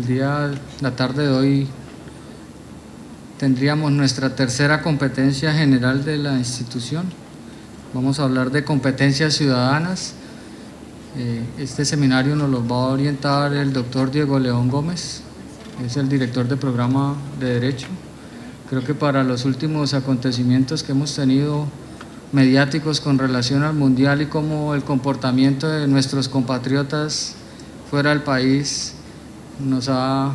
la tarde de hoy tendríamos nuestra tercera competencia general de la institución. Vamos a hablar de competencias ciudadanas. Este seminario nos lo va a orientar el doctor Diego León Gómez, es el director de programa de Derecho. Creo que para los últimos acontecimientos que hemos tenido mediáticos con relación al Mundial y cómo el comportamiento de nuestros compatriotas fuera del país nos ha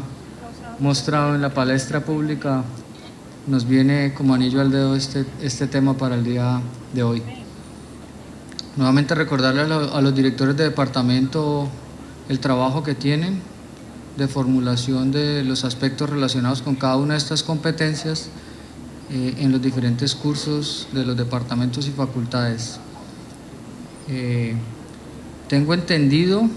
mostrado en la palestra pública, nos viene como anillo al dedo este tema para el día de hoy. Nuevamente recordarle a los directores de departamento el trabajo que tienen de formulación de los aspectos relacionados con cada una de estas competencias en los diferentes cursos de los departamentos y facultades. Tengo entendido,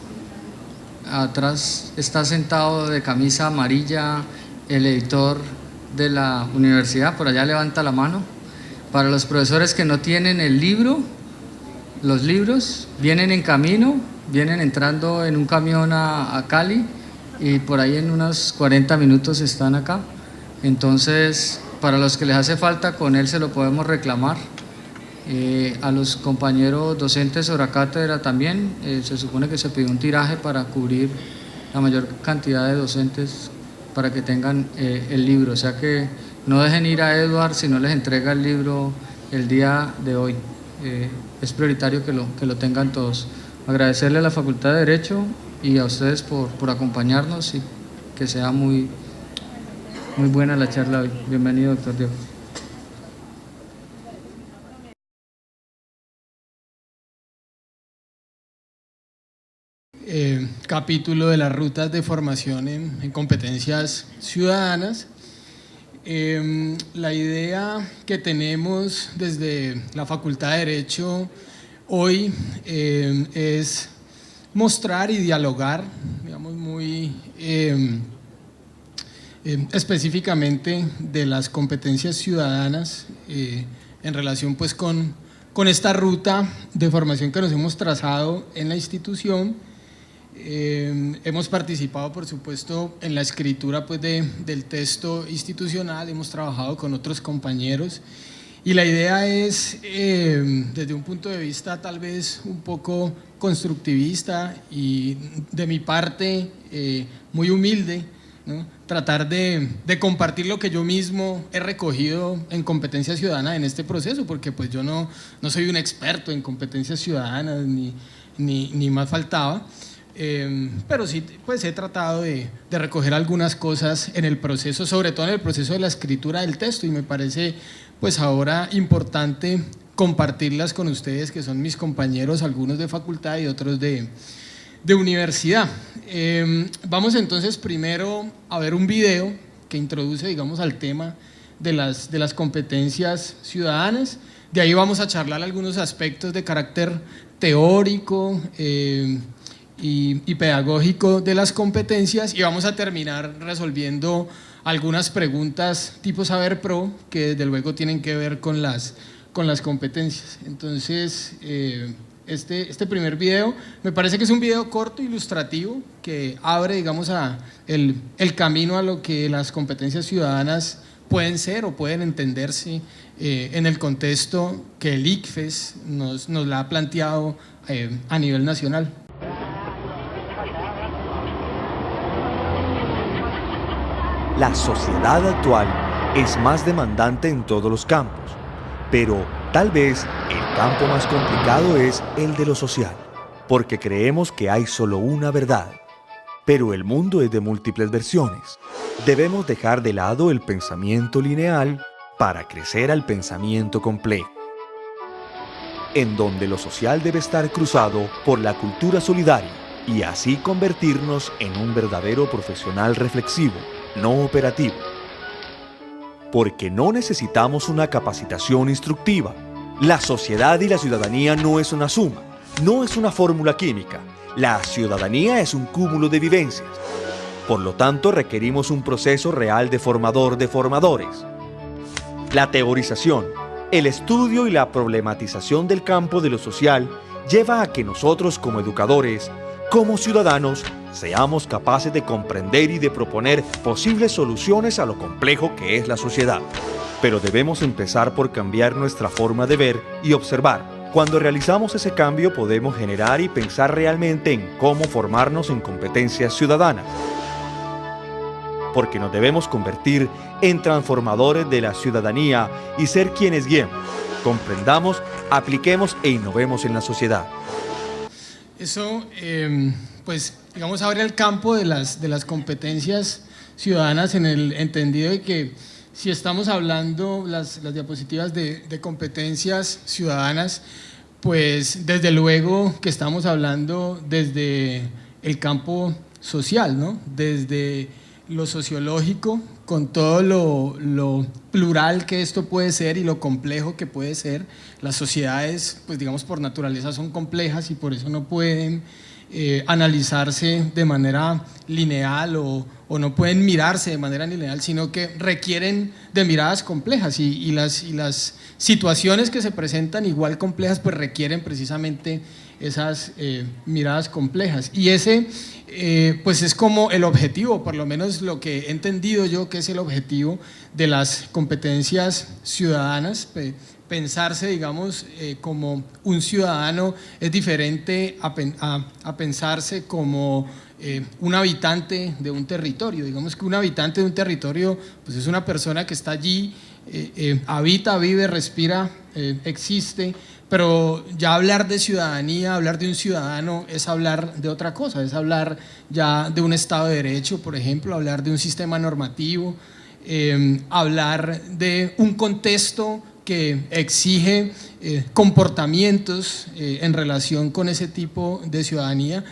atrás está sentado de camisa amarilla el editor de la universidad, por allá levanta la mano. Para los profesores que no tienen el libro, los libros vienen en camino, vienen entrando en un camión a Cali y por ahí en unos 40 minutos están acá. Entonces, para los que les hace falta, con él se lo podemos reclamar. A los compañeros docentes hora cátedra también, se supone que se pidió un tiraje para cubrir la mayor cantidad de docentes para que tengan el libro, o sea que no dejen ir a Edward si no les entrega el libro el día de hoy. Es prioritario que lo tengan todos. Agradecerle a la Facultad de Derecho y a ustedes por acompañarnos y que sea muy buena la charla hoy. Bienvenido, doctor Diego. Capítulo de las rutas de formación en competencias ciudadanas. La idea que tenemos desde la Facultad de Derecho hoy es mostrar y dialogar, digamos, muy específicamente de las competencias ciudadanas en relación pues con esta ruta de formación que nos hemos trazado en la institución. Hemos participado, por supuesto, en la escritura pues, del texto institucional, hemos trabajado con otros compañeros y la idea es, desde un punto de vista tal vez un poco constructivista y de mi parte muy humilde, ¿no?, tratar de compartir lo que yo mismo he recogido en competencia ciudadana en este proceso, porque pues yo no soy un experto en competencias ciudadanas ni más faltaba. Pero sí pues he tratado de recoger algunas cosas en el proceso, sobre todo en el proceso de la escritura del texto, y me parece pues ahora importante compartirlas con ustedes, que son mis compañeros, algunos de facultad y otros de universidad. Vamos entonces primero a ver un video que introduce, digamos, al tema de las competencias ciudadanas. De ahí vamos a charlar algunos aspectos de carácter teórico y pedagógico de las competencias, y vamos a terminar resolviendo algunas preguntas tipo Saber Pro que desde luego tienen que ver con las competencias. Entonces, este primer video me parece que es un video corto, ilustrativo, que abre, digamos, el camino a lo que las competencias ciudadanas pueden ser o pueden entenderse en el contexto que el ICFES nos la ha planteado a nivel nacional. La sociedad actual es más demandante en todos los campos, pero tal vez el campo más complicado es el de lo social, porque creemos que hay solo una verdad. Pero el mundo es de múltiples versiones. Debemos dejar de lado el pensamiento lineal para crecer al pensamiento complejo, en donde lo social debe estar cruzado por la cultura solidaria y así convertirnos en un verdadero profesional reflexivo, no operativo. Porque no necesitamos una capacitación instructiva. La sociedad y la ciudadanía no es una suma, no es una fórmula química. La ciudadanía es un cúmulo de vivencias. Por lo tanto, requerimos un proceso real de formador de formadores. La teorización, el estudio y la problematización del campo de lo social lleva a que nosotros como educadores como ciudadanos, seamos capaces de comprender y de proponer posibles soluciones a lo complejo que es la sociedad. Pero debemos empezar por cambiar nuestra forma de ver y observar. Cuando realizamos ese cambio podemos generar y pensar realmente en cómo formarnos en competencias ciudadanas. Porque nos debemos convertir en transformadores de la ciudadanía y ser quienes guiemos, comprendamos, apliquemos e innovemos en la sociedad. Eso, pues, digamos, abre el campo de las competencias ciudadanas en el entendido de que si estamos hablando las diapositivas de competencias ciudadanas, pues desde luego que estamos hablando desde el campo social, ¿no? Desde lo sociológico, con todo lo plural que esto puede ser y lo complejo que puede ser. Las sociedades, pues digamos por naturaleza son complejas y por eso no pueden analizarse de manera lineal o no pueden mirarse de manera lineal, sino que requieren de miradas complejas y las situaciones que se presentan igual complejas pues requieren precisamente esas miradas complejas y ese pues es como el objetivo, por lo menos lo que he entendido yo que es el objetivo de las competencias ciudadanas. Pensarse, digamos, como un ciudadano es diferente a pensarse como un habitante de un territorio. Digamos que un habitante de un territorio pues es una persona que está allí, habita, vive, respira, existe, pero ya hablar de ciudadanía, hablar de un ciudadano es hablar de otra cosa, es hablar ya de un Estado de Derecho, por ejemplo, hablar de un sistema normativo, hablar de un contexto que exige comportamientos en relación con ese tipo de ciudadanía.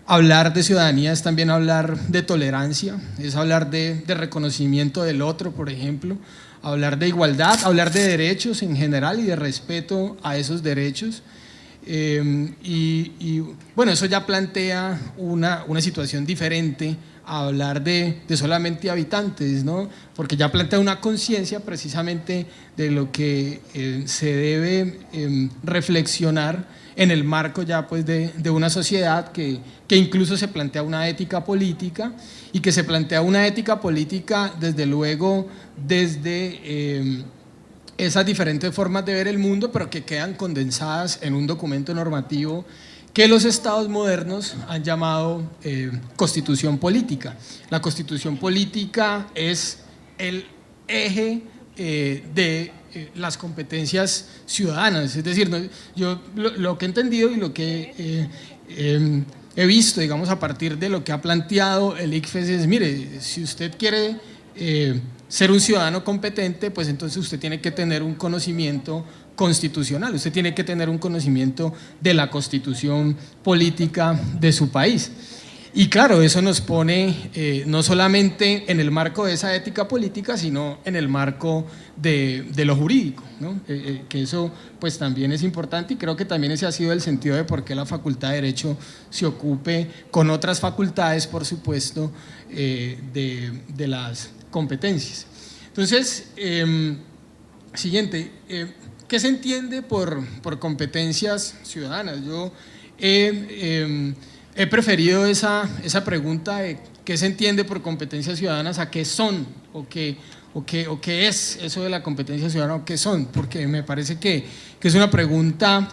Hablar de ciudadanía es también hablar de tolerancia, es hablar de reconocimiento del otro, por ejemplo, hablar de igualdad, hablar de derechos en general y de respeto a esos derechos. Y bueno, eso ya plantea una situación diferente a hablar de solamente habitantes, ¿no? Porque ya plantea una conciencia precisamente de lo que se debe reflexionar en el marco ya pues de una sociedad que incluso se plantea una ética política y que se plantea una ética política desde luego desde esas diferentes formas de ver el mundo, pero que quedan condensadas en un documento normativo que los estados modernos han llamado constitución política. La constitución política es el eje de las competencias ciudadanas, es decir, yo lo que he entendido y lo que he visto, digamos, a partir de lo que ha planteado el ICFES es, mire, si usted quiere ser un ciudadano competente, pues entonces usted tiene que tener un conocimiento constitucional, usted tiene que tener un conocimiento de la constitución política de su país. Y claro, eso nos pone no solamente en el marco de esa ética política, sino en el marco de lo jurídico, ¿no? Que eso pues también es importante y creo que también ese ha sido el sentido de por qué la Facultad de Derecho se ocupe con otras facultades, por supuesto, de las competencias. Entonces, siguiente, ¿qué se entiende por competencias ciudadanas? Yo he preferido esa pregunta de qué se entiende por competencias ciudadanas a qué son o qué es eso de la competencia ciudadana o qué son, porque me parece que es una pregunta,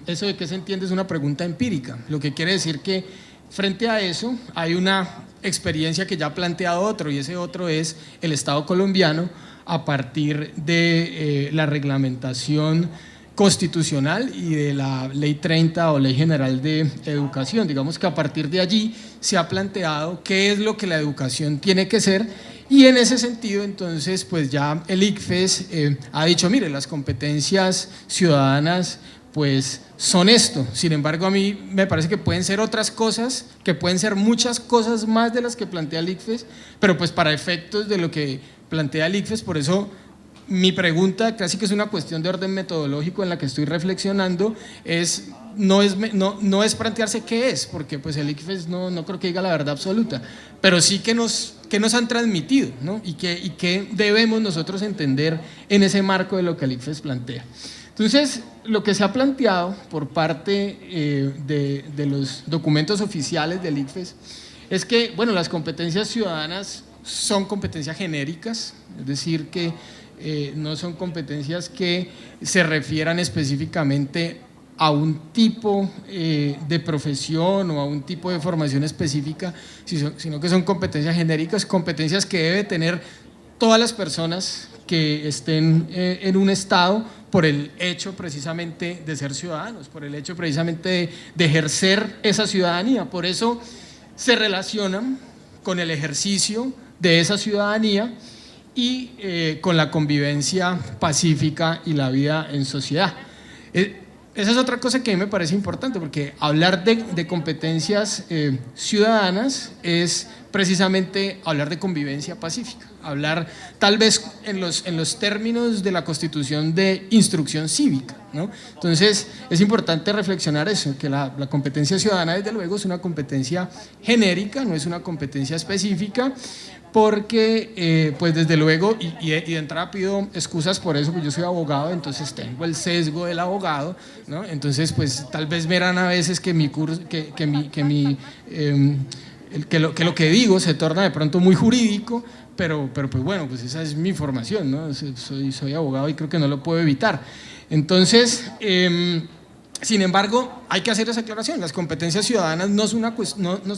eso de qué se entiende es una pregunta empírica, lo que quiere decir que frente a eso hay una experiencia que ya ha planteado otro y ese otro es el Estado colombiano a partir de la reglamentación constitucional y de la Ley 30 o Ley General de Educación. Digamos que a partir de allí se ha planteado qué es lo que la educación tiene que ser y en ese sentido entonces pues ya el ICFES ha dicho, mire, las competencias ciudadanas pues son esto. Sin embargo, a mí me parece que pueden ser otras cosas, que pueden ser muchas cosas más de las que plantea el ICFES, pero pues para efectos de lo que plantea el ICFES, por eso mi pregunta, casi que es una cuestión de orden metodológico en la que estoy reflexionando, no es plantearse qué es, porque pues el ICFES no creo que diga la verdad absoluta, pero sí que nos han transmitido, ¿no? y que debemos nosotros entender en ese marco de lo que el ICFES plantea. Entonces, lo que se ha planteado por parte de los documentos oficiales del ICFES es que, bueno, las competencias ciudadanas son competencias genéricas, es decir, que no son competencias que se refieran específicamente a un tipo de profesión o a un tipo de formación específica, sino que son competencias genéricas, competencias que debe tener todas las personas que estén en un estado por el hecho precisamente de ser ciudadanos, por el hecho precisamente de ejercer esa ciudadanía. Por eso se relacionan con el ejercicio de esa ciudadanía y con la convivencia pacífica y la vida en sociedad. Esa es otra cosa que a mí me parece importante, porque hablar de competencias ciudadanas es precisamente hablar de convivencia pacífica, hablar tal vez en los términos de la Constitución de instrucción cívica, ¿no? Entonces es importante reflexionar eso, que la competencia ciudadana desde luego es una competencia genérica, no es una competencia específica, porque pues desde luego, y de entrada pido excusas por eso, porque yo soy abogado, entonces tengo el sesgo del abogado, ¿no? Entonces pues tal vez verán a veces que mi curso, lo que digo se torna de pronto muy jurídico, pero pues bueno, pues esa es mi formación, ¿no? Soy abogado y creo que no lo puedo evitar. Entonces, sin embargo, hay que hacer esa aclaración, las competencias ciudadanas no son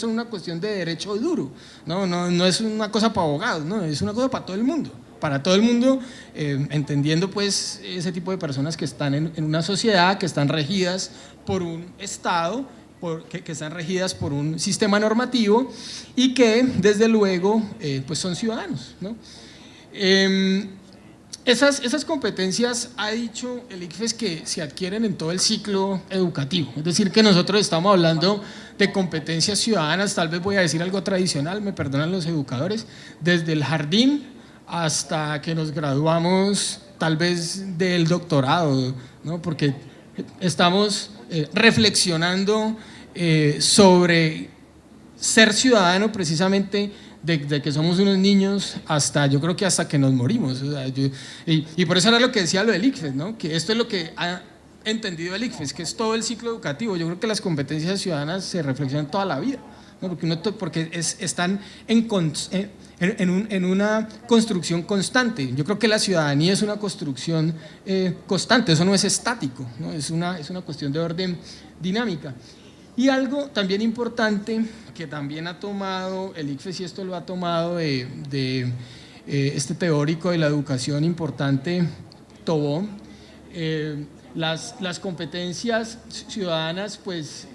una cuestión de derecho duro, no es una cosa para abogados, no, es una cosa para todo el mundo, entendiendo pues ese tipo de personas que están en una sociedad, que están regidas por un Estado, que están regidas por un sistema normativo y que desde luego pues son ciudadanos, ¿no? Esas competencias, ha dicho el ICFES, que se adquieren en todo el ciclo educativo, es decir, que nosotros estamos hablando de competencias ciudadanas, tal vez voy a decir algo tradicional, me perdonan los educadores, desde el jardín hasta que nos graduamos tal vez del doctorado, ¿no? Porque estamos reflexionando sobre ser ciudadano precisamente de que somos unos niños hasta, yo creo que hasta que nos morimos, o sea, y por eso era lo que decía lo del ICFES, ¿no? Que esto es lo que ha entendido el ICFES, que es todo el ciclo educativo. Yo creo que las competencias ciudadanas se reflexionan toda la vida, ¿no? Porque están en una construcción constante. Yo creo que la ciudadanía es una construcción constante, eso no es estático, ¿no? Es una cuestión de orden dinámica. Y algo también importante que también ha tomado el ICFES, y esto lo ha tomado de este teórico de la educación importante, Tobón, las competencias ciudadanas pues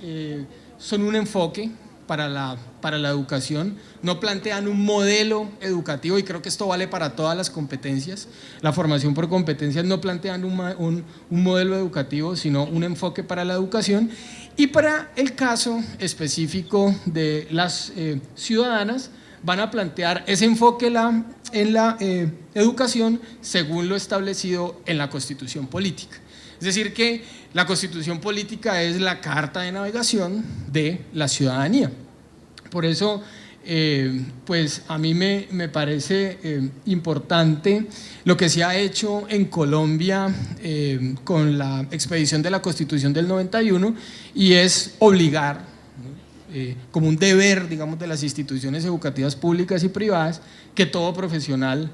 son un enfoque para la educación, no plantean un modelo educativo, y creo que esto vale para todas las competencias. La formación por competencias no plantean un modelo educativo, sino un enfoque para la educación. Y para el caso específico de las ciudadanas, van a plantear ese enfoque en la educación según lo establecido en la Constitución Política. Es decir, que la Constitución Política es la carta de navegación de la ciudadanía. Por eso, pues a mí me parece importante lo que se ha hecho en Colombia con la expedición de la Constitución del 91, y es obligar, ¿no? Como un deber, digamos, de las instituciones educativas públicas y privadas, que todo profesional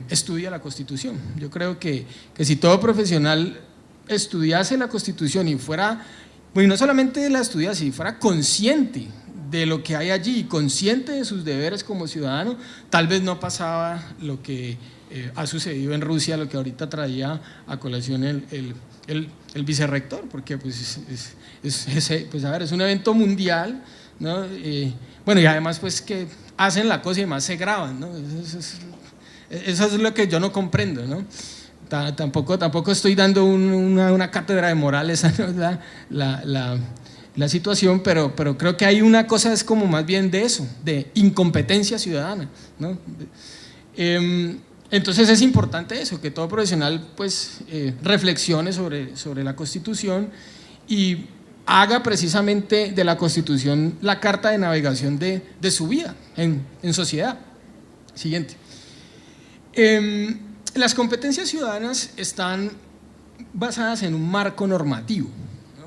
estudie la Constitución. Yo creo que si todo profesional estudiase la Constitución y fuera, bueno, no solamente la estudiase, y fuera consciente de lo que hay allí, consciente de sus deberes como ciudadano, tal vez no pasaba lo que ha sucedido en Rusia, lo que ahorita traía a colación el vicerrector, porque pues pues a ver, es un evento mundial, ¿no? Bueno, y además pues que hacen la cosa y además se graban, ¿no? Eso es lo que yo no comprendo, ¿no? Tampoco estoy dando una cátedra de moral, esa no es la situación, pero creo que hay una cosa, es como más bien de eso, de incompetencia ciudadana, ¿no? Entonces es importante eso, que todo profesional pues reflexione sobre la Constitución y haga precisamente de la Constitución la carta de navegación de su vida en sociedad. Siguiente. Las competencias ciudadanas están basadas en un marco normativo, ¿no?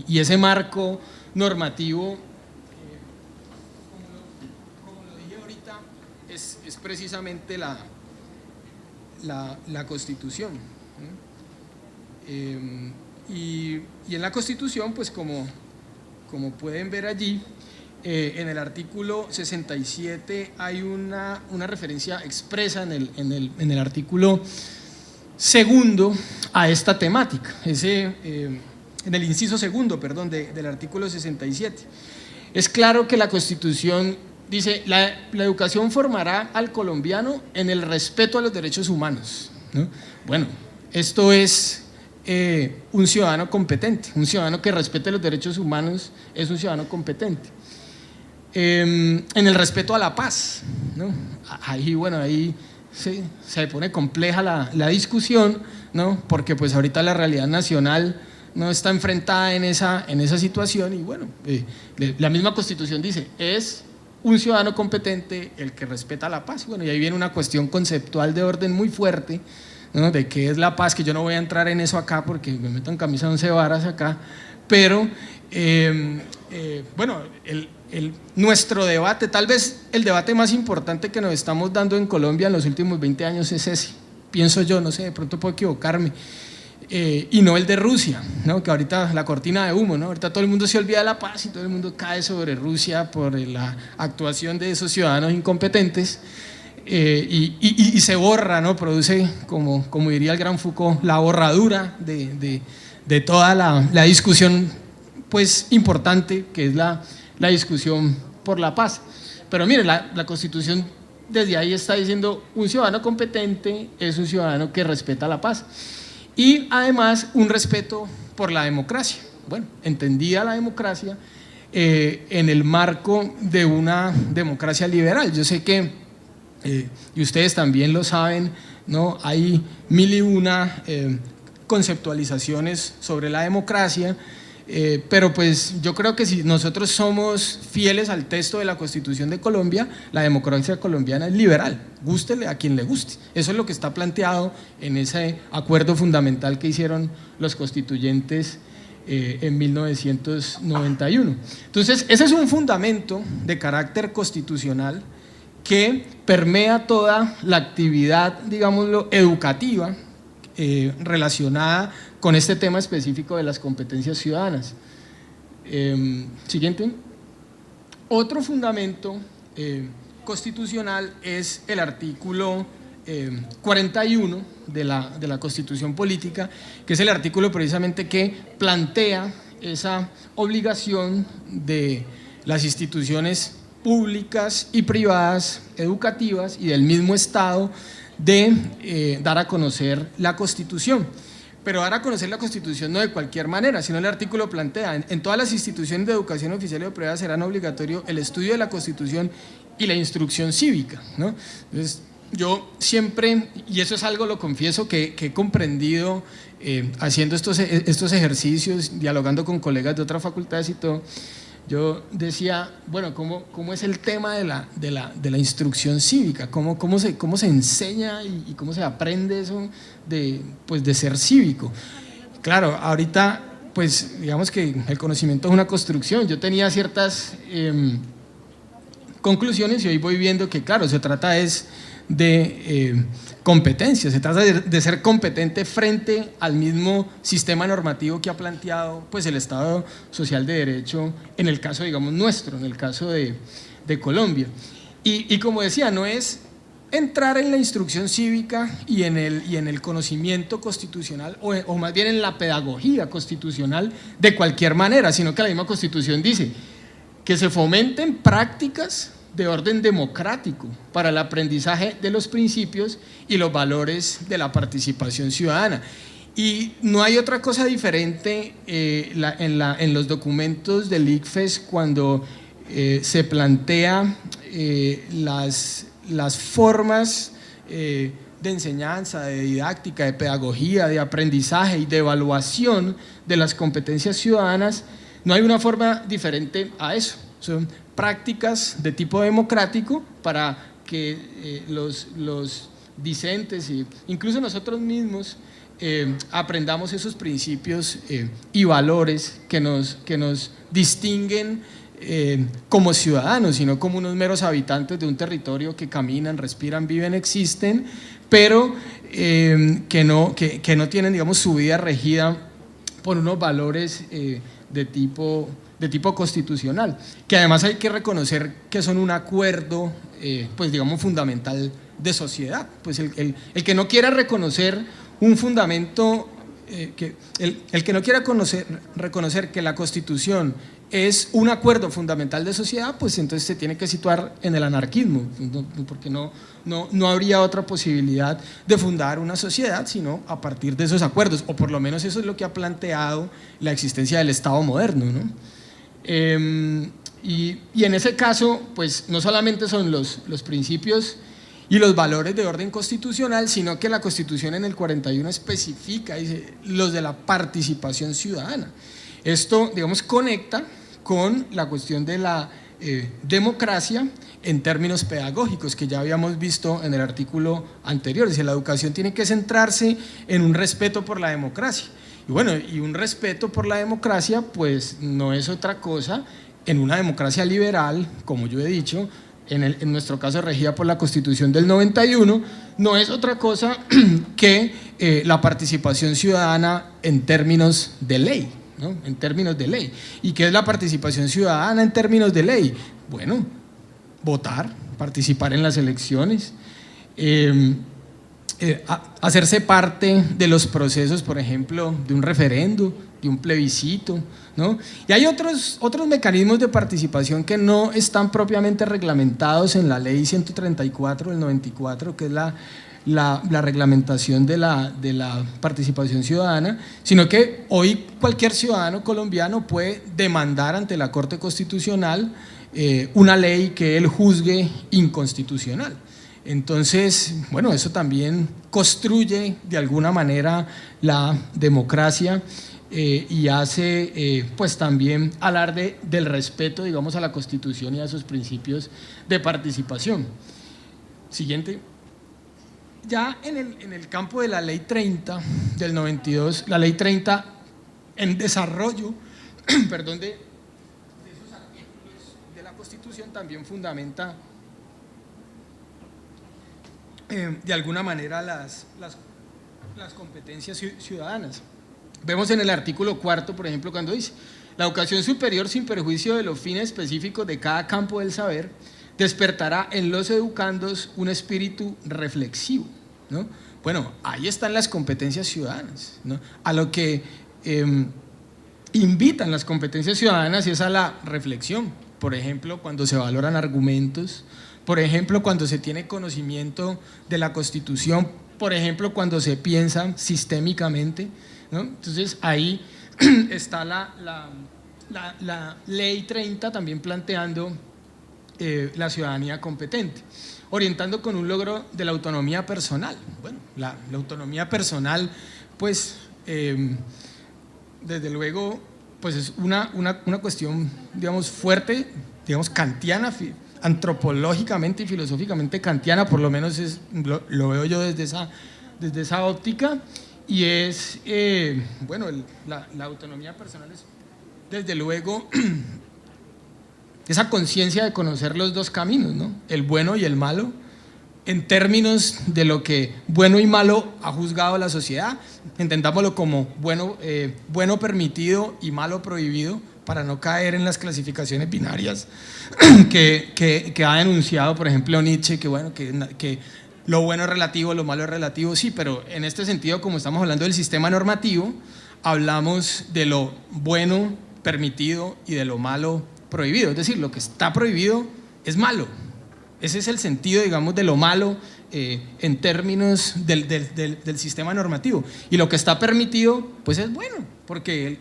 Y ese marco normativo, como lo dije ahorita, es precisamente la Constitución, ¿no? Y en la Constitución, pues como pueden ver allí, en el artículo 67 hay una referencia expresa en el artículo segundo a esta temática, en el inciso segundo, perdón, del artículo 67. Es claro que la Constitución dice: la educación formará al colombiano en el respeto a los derechos humanos, ¿no? Bueno, esto es un ciudadano competente, un ciudadano que respete los derechos humanos es un ciudadano competente. En el respeto a la paz, ¿no? Ahí se pone compleja la discusión, ¿no? Porque pues ahorita la realidad nacional no está enfrentada en esa situación y bueno, la misma Constitución dice: es un ciudadano competente el que respeta la paz. Bueno, y ahí viene una cuestión conceptual de orden muy fuerte, ¿no? De qué es la paz, que yo no voy a entrar en eso acá porque me meto en camisa de 11 varas acá, pero bueno, nuestro debate, tal vez el debate más importante que nos estamos dando en Colombia en los últimos 20 años es ese, pienso yo, no sé, de pronto puedo equivocarme, y no el de Rusia, ¿no? Que ahorita la cortina de humo, ¿no? Ahorita todo el mundo se olvida de la paz y todo el mundo cae sobre Rusia por la actuación de esos ciudadanos incompetentes, y se borra, ¿no? Produce, como diría el gran Foucault, la borradura de toda la discusión pues importante, que es la discusión por la paz. Pero mire, la Constitución desde ahí está diciendo: un ciudadano competente es un ciudadano que respeta la paz y además un respeto por la democracia. Bueno, entendida la democracia en el marco de una democracia liberal. Yo sé que, y ustedes también lo saben, ¿no? Hay mil y una conceptualizaciones sobre la democracia, pero pues yo creo que si nosotros somos fieles al texto de la Constitución de Colombia, la democracia colombiana es liberal, gústele a quien le guste. Eso es lo que está planteado en ese acuerdo fundamental que hicieron los constituyentes en 1991. Entonces, ese es un fundamento de carácter constitucional que permea toda la actividad, digámoslo, educativa relacionada con este tema específico de las competencias ciudadanas. Siguiente. Otro fundamento constitucional es el artículo 41 de la Constitución Política, que es el artículo precisamente que plantea esa obligación de las instituciones públicas y privadas educativas y del mismo Estado de dar a conocer la Constitución. Pero dar a conocer la Constitución no de cualquier manera, sino el artículo plantea: en todas las instituciones de educación oficial y privada serán obligatorio el estudio de la Constitución y la instrucción cívica, ¿no? Entonces, yo siempre, y eso es algo, lo confieso, que he comprendido haciendo estos ejercicios, dialogando con colegas de otras facultades y todo. Yo decía, bueno, ¿cómo es el tema de la instrucción cívica? ¿Cómo se enseña y cómo se aprende eso de ser cívico? Claro, ahorita, pues digamos que el conocimiento es una construcción. Yo tenía ciertas conclusiones y hoy voy viendo que, claro, se trata de competencia, se trata de ser competente frente al mismo sistema normativo que ha planteado pues el Estado Social de Derecho en el caso, digamos, nuestro, en el caso de Colombia. Y como decía, no es entrar en la instrucción cívica y en el conocimiento constitucional o más bien en la pedagogía constitucional de cualquier manera, sino que la misma Constitución dice que se fomenten prácticas de orden democrático para el aprendizaje de los principios y los valores de la participación ciudadana. Y no hay otra cosa diferente en los documentos del ICFES cuando se plantea las formas de enseñanza, de didáctica, de pedagogía, de aprendizaje y de evaluación de las competencias ciudadanas. No hay una forma diferente a eso. Son prácticas de tipo democrático para que los discentes, e incluso nosotros mismos aprendamos esos principios y valores que nos distinguen como ciudadanos, sino como unos meros habitantes de un territorio que caminan, respiran, viven, existen, pero que no tienen, digamos, su vida regida por unos valores de tipo constitucional, que además hay que reconocer que son un acuerdo, pues digamos, fundamental de sociedad. Pues el que no quiera reconocer un fundamento, el que no quiera reconocer que la Constitución es un acuerdo fundamental de sociedad, pues entonces se tiene que situar en el anarquismo, porque no habría otra posibilidad de fundar una sociedad sino a partir de esos acuerdos, o por lo menos eso es lo que ha planteado la existencia del Estado moderno, ¿no? Y en ese caso, pues no solamente son los principios y los valores de orden constitucional, sino que la Constitución en el 41 especifica, dice, los de la participación ciudadana. Esto, digamos, conecta con la cuestión de la democracia en términos pedagógicos, que ya habíamos visto en el artículo anterior. Es decir, la educación tiene que centrarse en un respeto por la democracia. Y bueno, y un respeto por la democracia, pues no es otra cosa, en una democracia liberal, como yo he dicho, en nuestro caso regida por la Constitución del 91, no es otra cosa que la participación ciudadana en términos de ley, ¿no? En términos de ley. ¿Y qué es la participación ciudadana en términos de ley? Bueno, votar, participar en las elecciones, hacerse parte de los procesos, por ejemplo, de un referendo, de un plebiscito, ¿no? Y hay otros mecanismos de participación que no están propiamente reglamentados en la ley 134 del 94, que es la reglamentación de la participación ciudadana, sino que hoy cualquier ciudadano colombiano puede demandar ante la Corte Constitucional una ley que él juzgue inconstitucional. Entonces, bueno, eso también construye de alguna manera la democracia y hace pues también alarde del respeto, digamos, a la Constitución y a sus principios de participación. Siguiente. Ya en el campo de la Ley 30 del 92, la Ley 30 en desarrollo, perdón, de esos artículos de la Constitución también fundamenta de alguna manera las competencias ciudadanas. Vemos en el artículo 4, por ejemplo, cuando dice: la educación superior, sin perjuicio de los fines específicos de cada campo del saber, despertará en los educandos un espíritu reflexivo, ¿no? Bueno, ahí están las competencias ciudadanas, ¿no? A lo que invitan las competencias ciudadanas es a la reflexión, por ejemplo, cuando se valoran argumentos, por ejemplo, cuando se tiene conocimiento de la Constitución, por ejemplo, cuando se piensa sistémicamente, ¿no? Entonces ahí está la Ley 30 también planteando la ciudadanía competente, orientando con un logro de la autonomía personal. Bueno, la autonomía personal, pues, desde luego, pues es una cuestión, digamos, fuerte, digamos, kantiana, antropológicamente y filosóficamente kantiana, por lo menos lo veo yo desde esa óptica, y es, bueno, la autonomía personal es, desde luego, esa conciencia de conocer los dos caminos, ¿no? El bueno y el malo, en términos de lo que bueno y malo ha juzgado la sociedad, entendámoslo como bueno permitido y malo prohibido, para no caer en las clasificaciones binarias que ha denunciado, por ejemplo, Nietzsche, que bueno, que lo bueno es relativo, lo malo es relativo, sí, pero en este sentido, como estamos hablando del sistema normativo, hablamos de lo bueno permitido y de lo malo prohibido, es decir, lo que está prohibido es malo. Ese es el sentido, digamos, de lo malo en términos del sistema normativo, y lo que está permitido, pues es bueno, porque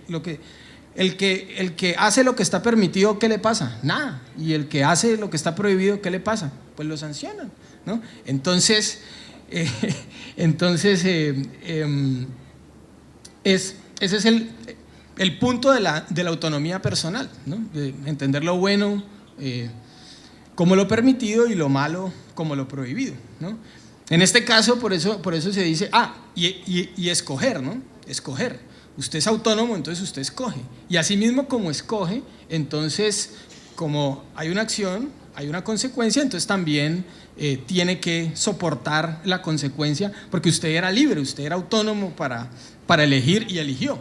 el que hace lo que está permitido, ¿qué le pasa? Nada. Y el que hace lo que está prohibido, ¿qué le pasa? Pues lo sancionan, ¿no? Entonces, ese es el punto de la autonomía personal, ¿no? De entender lo bueno como lo permitido y lo malo como lo prohibido, ¿no? En este caso, por eso se dice, y escoger, ¿no? Escoger. Usted es autónomo, entonces usted escoge. Y así mismo como escoge, entonces, como hay una acción, hay una consecuencia, entonces también tiene que soportar la consecuencia, porque usted era libre, usted era autónomo para elegir y eligió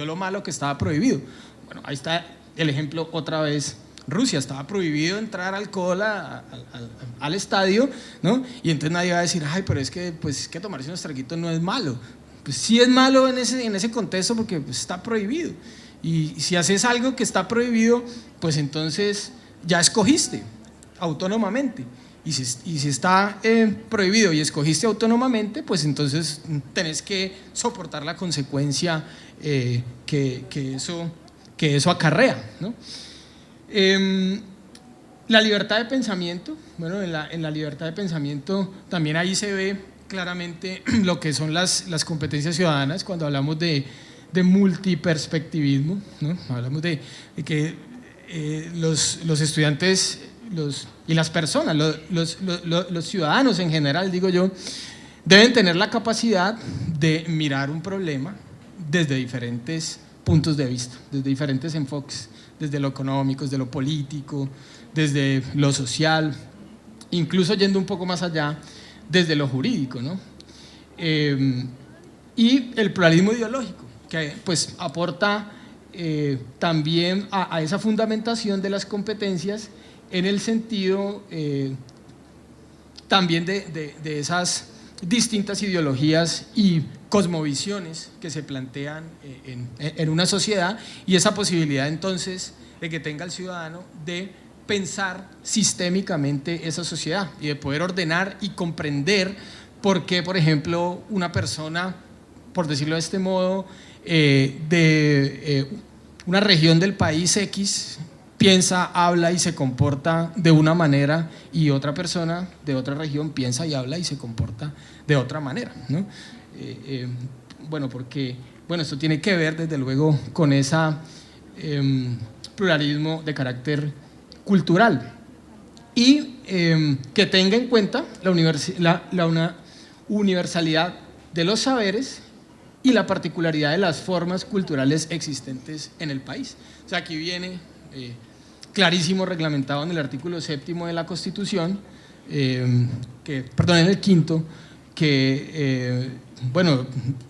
lo malo que estaba prohibido. Bueno, ahí está el ejemplo otra vez. Rusia, estaba prohibido entrar alcohol al estadio, ¿no? Y entonces nadie va a decir, ay, pero es que tomarse unos traguitos no es malo. Pues sí es malo en ese contexto porque pues, está prohibido. Y si haces algo que está prohibido, pues entonces ya escogiste autónomamente. Y si está prohibido y escogiste autónomamente, pues entonces tenés que soportar la consecuencia que eso acarrea, ¿no? La libertad de pensamiento, bueno, en la libertad de pensamiento también ahí se ve claramente lo que son las competencias ciudadanas cuando hablamos de multiperspectivismo, ¿no? Hablamos de que los estudiantes y las personas, los ciudadanos en general, digo yo, deben tener la capacidad de mirar un problema desde diferentes puntos de vista, desde diferentes enfoques, desde lo económico, desde lo político, desde lo social, incluso yendo un poco más allá, desde lo jurídico, ¿no? Y el pluralismo ideológico, que pues aporta también a esa fundamentación de las competencias en el sentido también de esas distintas ideologías y cosmovisiones que se plantean en una sociedad, y esa posibilidad entonces de que tenga el ciudadano de pensar sistémicamente esa sociedad y de poder ordenar y comprender por qué, por ejemplo, una persona, por decirlo de este modo, de una región del país X piensa, habla y se comporta de una manera, y otra persona de otra región piensa y habla y se comporta de otra manera, ¿no? Bueno, porque esto tiene que ver desde luego con ese pluralismo de carácter cultural, y que tenga en cuenta una universalidad de los saberes y la particularidad de las formas culturales existentes en el país. O sea, aquí viene clarísimo reglamentado en el artículo 7º de la Constitución, en el 5º, que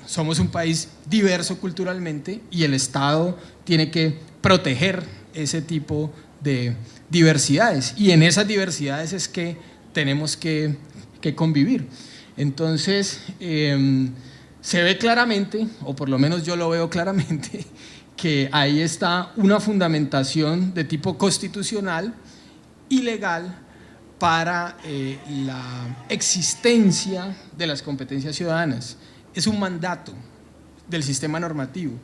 somos un país diverso culturalmente y el Estado tiene que proteger ese tipo de diversidades, y en esas diversidades es que tenemos que convivir. Entonces se ve claramente, o por lo menos yo lo veo claramente, que ahí está una fundamentación de tipo constitucional y legal para la existencia de las competencias ciudadanas. Es un mandato del sistema normativo.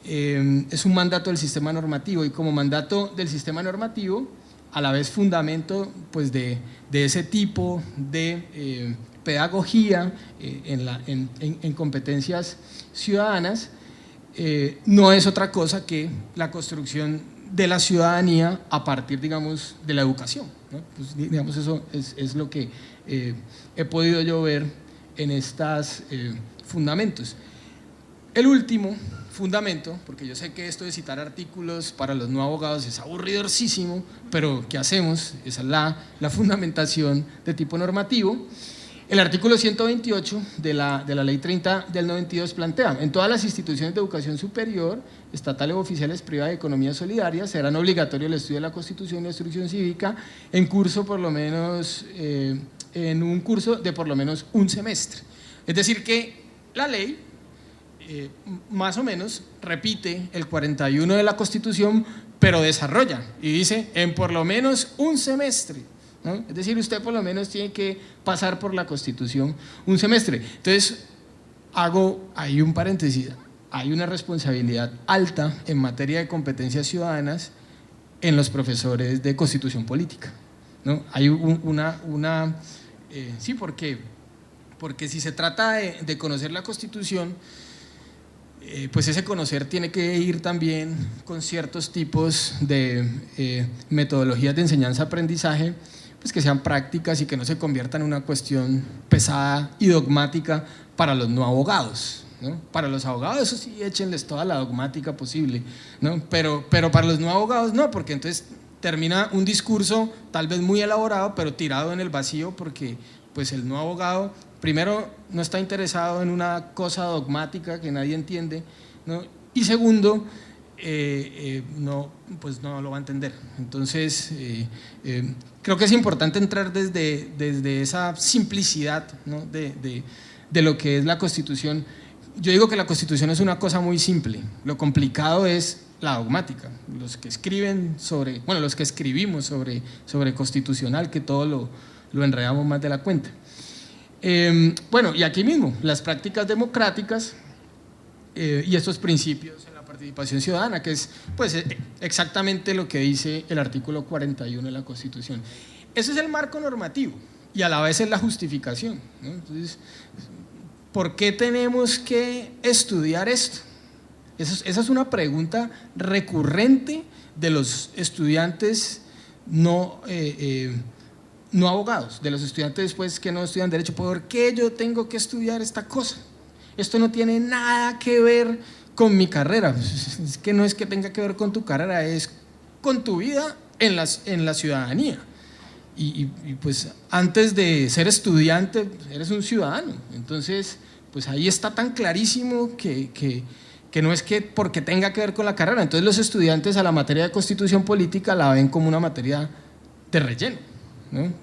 Es un mandato del sistema normativo, y como mandato del sistema normativo, a la vez fundamento pues, de ese tipo de pedagogía en competencias ciudadanas, no es otra cosa que la construcción de la ciudadanía a partir, digamos, de la educación, ¿no? Pues, digamos, eso es lo que he podido yo ver en estos fundamentos. El último fundamento, porque yo sé que esto de citar artículos para los no abogados es aburridorcísimo, pero ¿qué hacemos? Esa es la fundamentación de tipo normativo. El artículo 128 de la Ley 30 del 92 plantea: en todas las instituciones de educación superior, estatales o oficiales privadas de economía solidaria, serán obligatorios el estudio de la Constitución y la instrucción cívica en curso por lo menos, en un curso de por lo menos un semestre. Es decir que la ley más o menos repite el 41 de la Constitución, pero desarrolla y dice en por lo menos un semestre, ¿no? Es decir, usted por lo menos tiene que pasar por la Constitución un semestre. Entonces, hago ahí un paréntesis: hay una responsabilidad alta en materia de competencias ciudadanas en los profesores de Constitución Política, ¿no? Hay sí, porque si se trata de conocer la Constitución, pues ese conocer tiene que ir también con ciertos tipos de metodologías de enseñanza-aprendizaje, pues que sean prácticas y que no se conviertan en una cuestión pesada y dogmática para los no abogados, ¿no? Para los abogados, eso sí, échenles toda la dogmática posible, ¿no? Pero para los no abogados no, porque entonces termina un discurso tal vez muy elaborado, pero tirado en el vacío, porque pues el no abogado, primero, no está interesado en una cosa dogmática que nadie entiende, ¿no? Y segundo, pues no lo va a entender. Entonces, creo que es importante entrar desde esa simplicidad, ¿no? de lo que es la Constitución. Yo digo que la Constitución es una cosa muy simple, lo complicado es la dogmática. Los que escribimos sobre constitucional, que todo lo enredamos más de la cuenta. Bueno, y aquí mismo, las prácticas democráticas y estos principios en la participación ciudadana, que es pues exactamente lo que dice el artículo 41 de la Constitución. Ese es el marco normativo y a la vez es la justificación, ¿no? Entonces, ¿por qué tenemos que estudiar esto? Esa es una pregunta recurrente de los estudiantes no abogados, de los estudiantes pues, que no estudian Derecho. ¿Por qué yo tengo que estudiar esta cosa? Esto no tiene nada que ver con mi carrera. Es que no es que tenga que ver con tu carrera, es con tu vida en la ciudadanía. Y pues antes de ser estudiante, eres un ciudadano. Entonces, pues ahí está tan clarísimo que no es que porque tenga que ver con la carrera. Entonces los estudiantes a la materia de Constitución Política la ven como una materia de relleno, ¿no?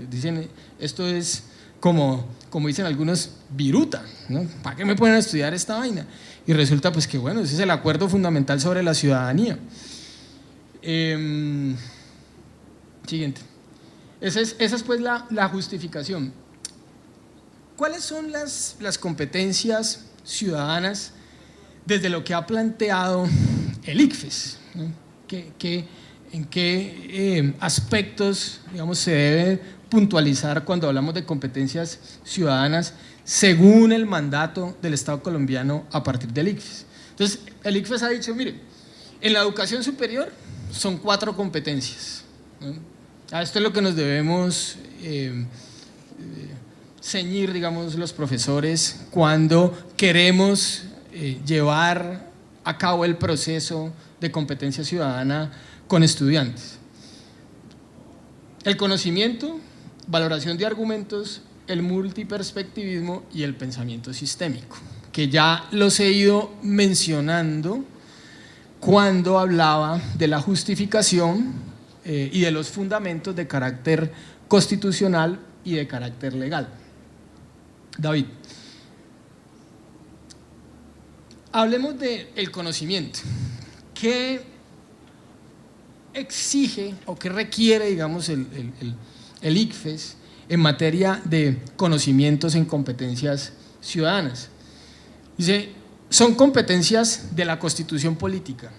Dicen, esto es como dicen algunos, viruta, ¿no? ¿Para qué me ponen a estudiar esta vaina? Y resulta pues que bueno, ese es el acuerdo fundamental sobre la ciudadanía. Siguiente. Esa es pues la justificación. ¿Cuáles son las competencias ciudadanas desde lo que ha planteado el ICFES, ¿no? ¿En qué aspectos, digamos, se debe puntualizar cuando hablamos de competencias ciudadanas según el mandato del Estado colombiano a partir del ICFES? Entonces, el ICFES ha dicho, mire, en la educación superior son 4 competencias, ¿no? A esto es lo que nos debemos ceñir, digamos, los profesores cuando queremos llevar a cabo el proceso de competencia ciudadana con estudiantes. El conocimiento, valoración de argumentos, el multiperspectivismo y el pensamiento sistémico, que ya los he ido mencionando cuando hablaba de la justificación y de los fundamentos de carácter constitucional y de carácter legal. David, hablemos del conocimiento. ¿Qué exige o qué requiere, digamos, el ICFES en materia de conocimientos en competencias ciudadanas? Dice, son competencias de la Constitución política.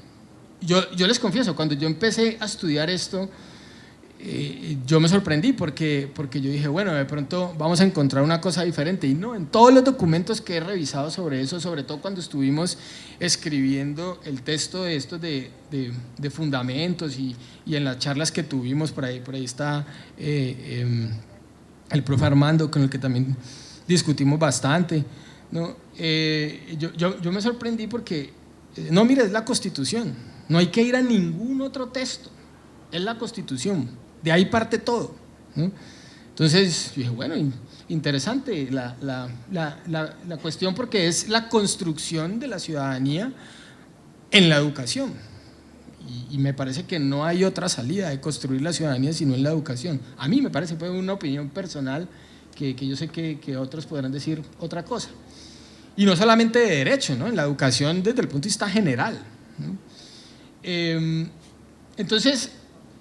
Yo les confieso, cuando yo empecé a estudiar esto, yo me sorprendí porque yo dije, bueno, de pronto vamos a encontrar una cosa diferente. Y no, en todos los documentos que he revisado sobre eso, sobre todo cuando estuvimos escribiendo el texto de estos de fundamentos y en las charlas que tuvimos, por ahí está el profe Armando, con el que también discutimos bastante, ¿no? Yo me sorprendí porque, no, mire, es la Constitución, no hay que ir a ningún otro texto, es la Constitución, de ahí parte todo, ¿no? Entonces yo dije, bueno, interesante la cuestión, porque es la construcción de la ciudadanía en la educación, y me parece que no hay otra salida de construir la ciudadanía sino en la educación. A mí me parece, fue una opinión personal, que yo sé que otros podrán decir otra cosa. Y no solamente de derecho, ¿no? En la educación desde el punto de vista general, ¿no? Entonces,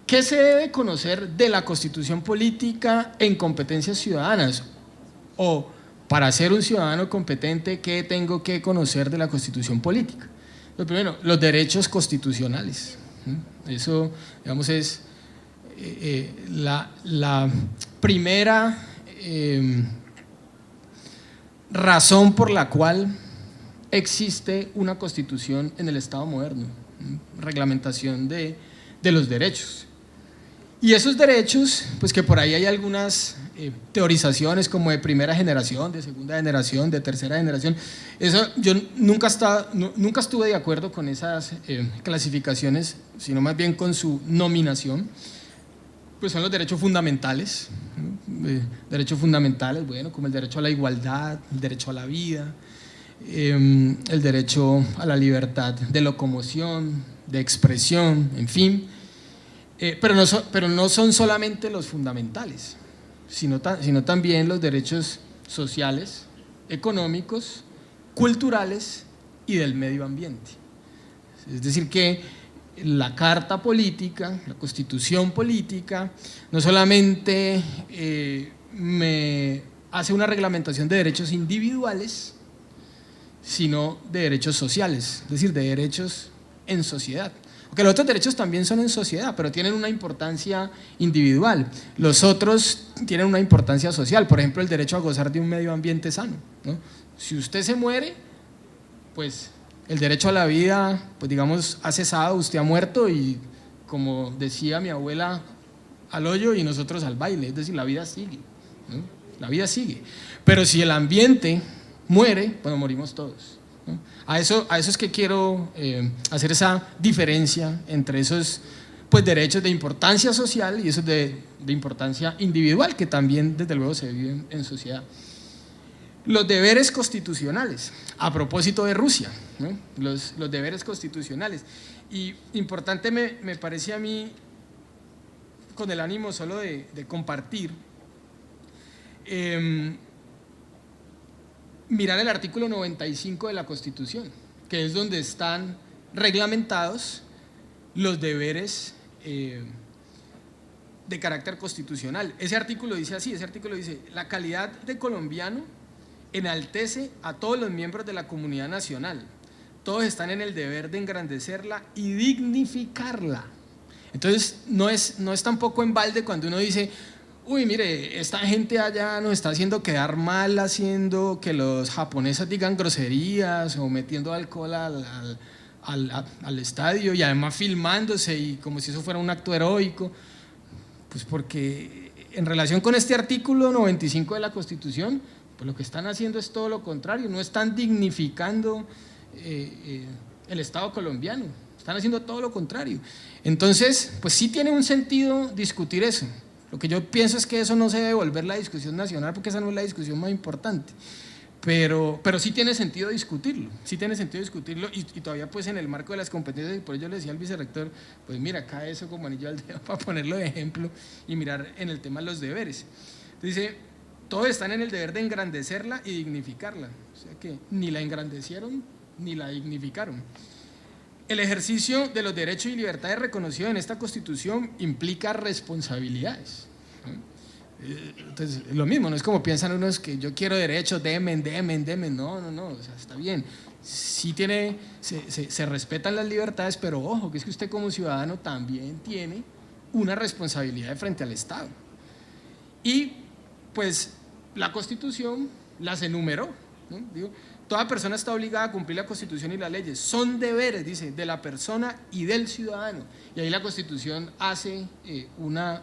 ¿qué se debe conocer de la Constitución política en competencias ciudadanas? O, para ser un ciudadano competente, ¿qué tengo que conocer de la Constitución política? Lo primero, los derechos constitucionales, ¿no? Eso, digamos, es la primera razón por la cual existe una Constitución en el Estado moderno, ¿no? Reglamentación de los derechos. Y esos derechos, pues que por ahí hay algunas teorizaciones como de primera generación, de segunda generación, de tercera generación. Eso, yo nunca estuve de acuerdo con esas clasificaciones, sino más bien con su nominación. Pues son los derechos fundamentales, ¿no? Derechos fundamentales, bueno, como el derecho a la igualdad, el derecho a la vida, el derecho a la libertad de locomoción, de expresión, en fin. Pero no son solamente los fundamentales, sino también los derechos sociales, económicos, culturales y del medio ambiente. Es decir que la Carta Política, la Constitución Política, no solamente me hace una reglamentación de derechos individuales, sino de derechos sociales, es decir, de derechos en sociedad. Porque los otros derechos también son en sociedad, pero tienen una importancia individual. Los otros tienen una importancia social, por ejemplo, el derecho a gozar de un medio ambiente sano, ¿no? Si usted se muere, pues el derecho a la vida, pues digamos, ha cesado, usted ha muerto y, como decía mi abuela, al hoyo y nosotros al baile, es decir, la vida sigue, ¿no? La vida sigue. Pero si el ambiente muere, bueno, morimos todos, ¿no? A eso es que quiero hacer esa diferencia entre esos pues, derechos de importancia social y esos de importancia individual, que también desde luego se viven en sociedad. Los deberes constitucionales, a propósito de Rusia, ¿no? Los deberes constitucionales. Y importante me parece a mí, con el ánimo solo de compartir, mirar el artículo 95 de la Constitución, que es donde están reglamentados los deberes de carácter constitucional. Ese artículo dice así, la calidad de colombiano enaltece a todos los miembros de la comunidad nacional. Todos están en el deber de engrandecerla y dignificarla. Entonces, no es tampoco en balde cuando uno dice, uy, mire, esta gente allá nos está haciendo quedar mal, haciendo que los japoneses digan groserías o metiendo alcohol al estadio y además filmándose y como si eso fuera un acto heroico. Pues porque en relación con este artículo 95 de la Constitución, pues lo que están haciendo es todo lo contrario, no están dignificando el Estado colombiano, están haciendo todo lo contrario. Entonces, pues sí tiene un sentido discutir eso. Lo que yo pienso es que eso no se debe volver la discusión nacional, porque esa no es la discusión más importante. Pero sí tiene sentido discutirlo, y todavía pues en el marco de las competencias, y por ello le decía al vicerrector, pues mira, acá eso como anillo al dedo para ponerlo de ejemplo y mirar en el tema de los deberes. Dice, todos están en el deber de engrandecerla y dignificarla, o sea que ni la engrandecieron ni la dignificaron. El ejercicio de los derechos y libertades reconocidos en esta Constitución implica responsabilidades, ¿no? Entonces, lo mismo, no es como piensan unos que yo quiero derechos, demen, no, o sea, está bien, sí se respetan las libertades, pero ojo, que es que usted como ciudadano también tiene una responsabilidad frente al Estado. Y pues la Constitución las enumeró, ¿no? Digo, toda persona está obligada a cumplir la Constitución y las leyes, son deberes, dice, de la persona y del ciudadano. Y ahí la Constitución hace una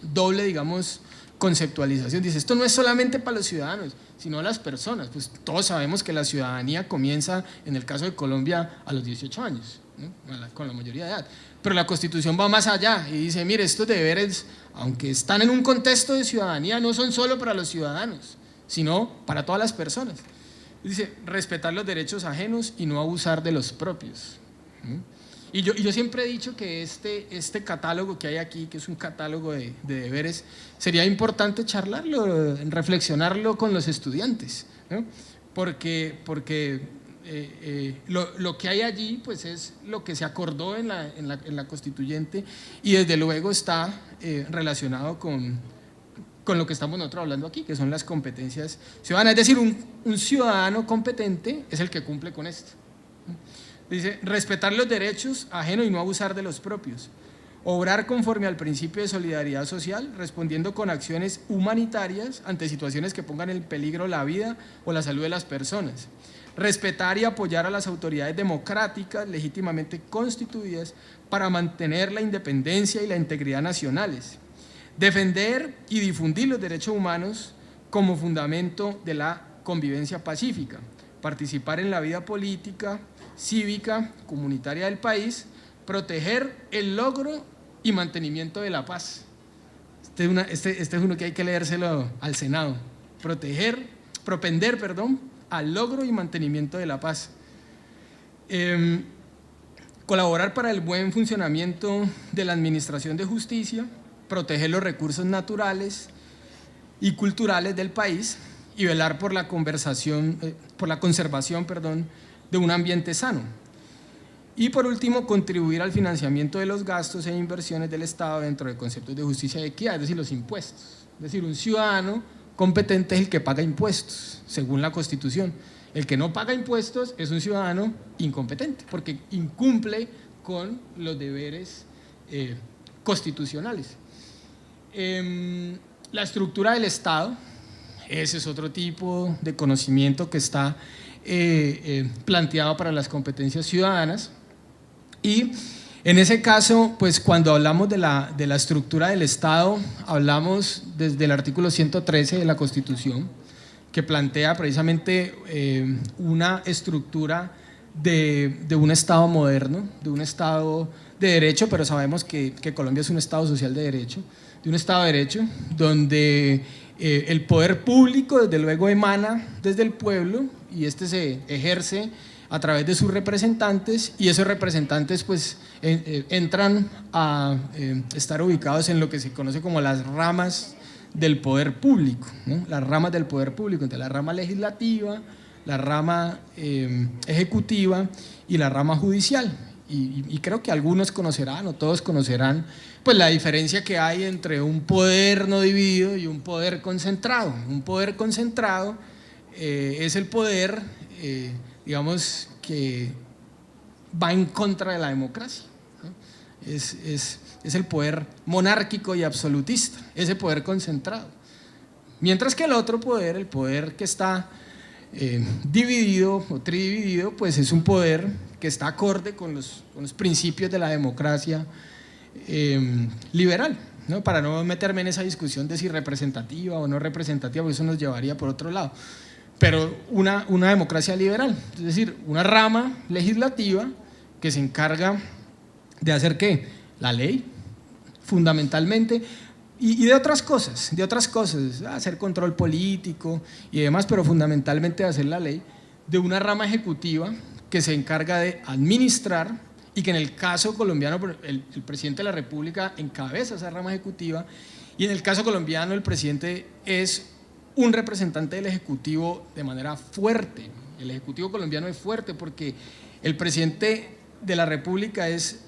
doble, digamos, conceptualización. Dice, esto no es solamente para los ciudadanos, sino a las personas. Pues todos sabemos que la ciudadanía comienza, en el caso de Colombia, a los 18 años, ¿no? Con la mayoría de edad. Pero la Constitución va más allá y dice, mire, estos deberes, aunque están en un contexto de ciudadanía, no son solo para los ciudadanos, sino para todas las personas. Dice, respetar los derechos ajenos y no abusar de los propios. Y yo siempre he dicho que este catálogo que hay aquí, que es un catálogo de deberes, sería importante charlarlo, reflexionarlo con los estudiantes, ¿no? Porque lo que hay allí pues es lo que se acordó en la constituyente y desde luego está relacionado con lo que estamos nosotros hablando aquí, que son las competencias ciudadanas. Es decir, un ciudadano competente es el que cumple con esto. Dice, respetar los derechos ajenos y no abusar de los propios. Obrar conforme al principio de solidaridad social, respondiendo con acciones humanitarias ante situaciones que pongan en peligro la vida o la salud de las personas. respetar y apoyar a las autoridades democráticas legítimamente constituidas para mantener la independencia y la integridad nacionales, defender y difundir los derechos humanos como fundamento de la convivencia pacífica, participar en la vida política, cívica, comunitaria del país, proteger el logro y mantenimiento de la paz. Este es uno que hay que leérselo al Senado. Propender al logro y mantenimiento de la paz. Colaborar para el buen funcionamiento de la administración de justicia, proteger los recursos naturales y culturales del país y velar por la conservación de un ambiente sano. Y por último, contribuir al financiamiento de los gastos e inversiones del Estado dentro de conceptos de justicia y equidad, es decir, los impuestos. Es decir, un ciudadano competente es el que paga impuestos, según la Constitución. El que no paga impuestos es un ciudadano incompetente, porque incumple con los deberes constitucionales. La estructura del Estado, ese es otro tipo de conocimiento que está planteado para las competencias ciudadanas. Y en ese caso, pues cuando hablamos de la estructura del Estado, hablamos desde el artículo 113 de la Constitución, que plantea precisamente una estructura de un Estado moderno, de un Estado de derecho, pero sabemos que Colombia es un Estado social de derecho, de un Estado de derecho donde el poder público desde luego emana desde el pueblo y este se ejerce a través de sus representantes, y esos representantes pues entran a estar ubicados en lo que se conoce como las ramas del poder público, ¿no? Las ramas del poder público, entre la rama legislativa, la rama ejecutiva y la rama judicial. Y creo que algunos conocerán o todos conocerán pues la diferencia que hay entre un poder no dividido y un poder concentrado. Un poder concentrado es el poder digamos que va en contra de la democracia, ¿no? Es el poder monárquico y absolutista, ese poder concentrado. Mientras que el otro poder, el poder que está dividido o tridividido, pues es un poder que está acorde con los principios de la democracia liberal, ¿no? Para no meterme en esa discusión de si representativa o no representativa, porque eso nos llevaría por otro lado. Pero una democracia liberal, es decir, una rama legislativa que se encarga de hacer ¿qué? La ley, fundamentalmente, y de otras cosas, hacer control político y demás, pero fundamentalmente de hacer la ley, de una rama ejecutiva que se encarga de administrar, y que en el caso colombiano el presidente de la República encabeza esa rama ejecutiva, y en el caso colombiano el presidente es un representante del Ejecutivo de manera fuerte. El Ejecutivo colombiano es fuerte porque el presidente de la República es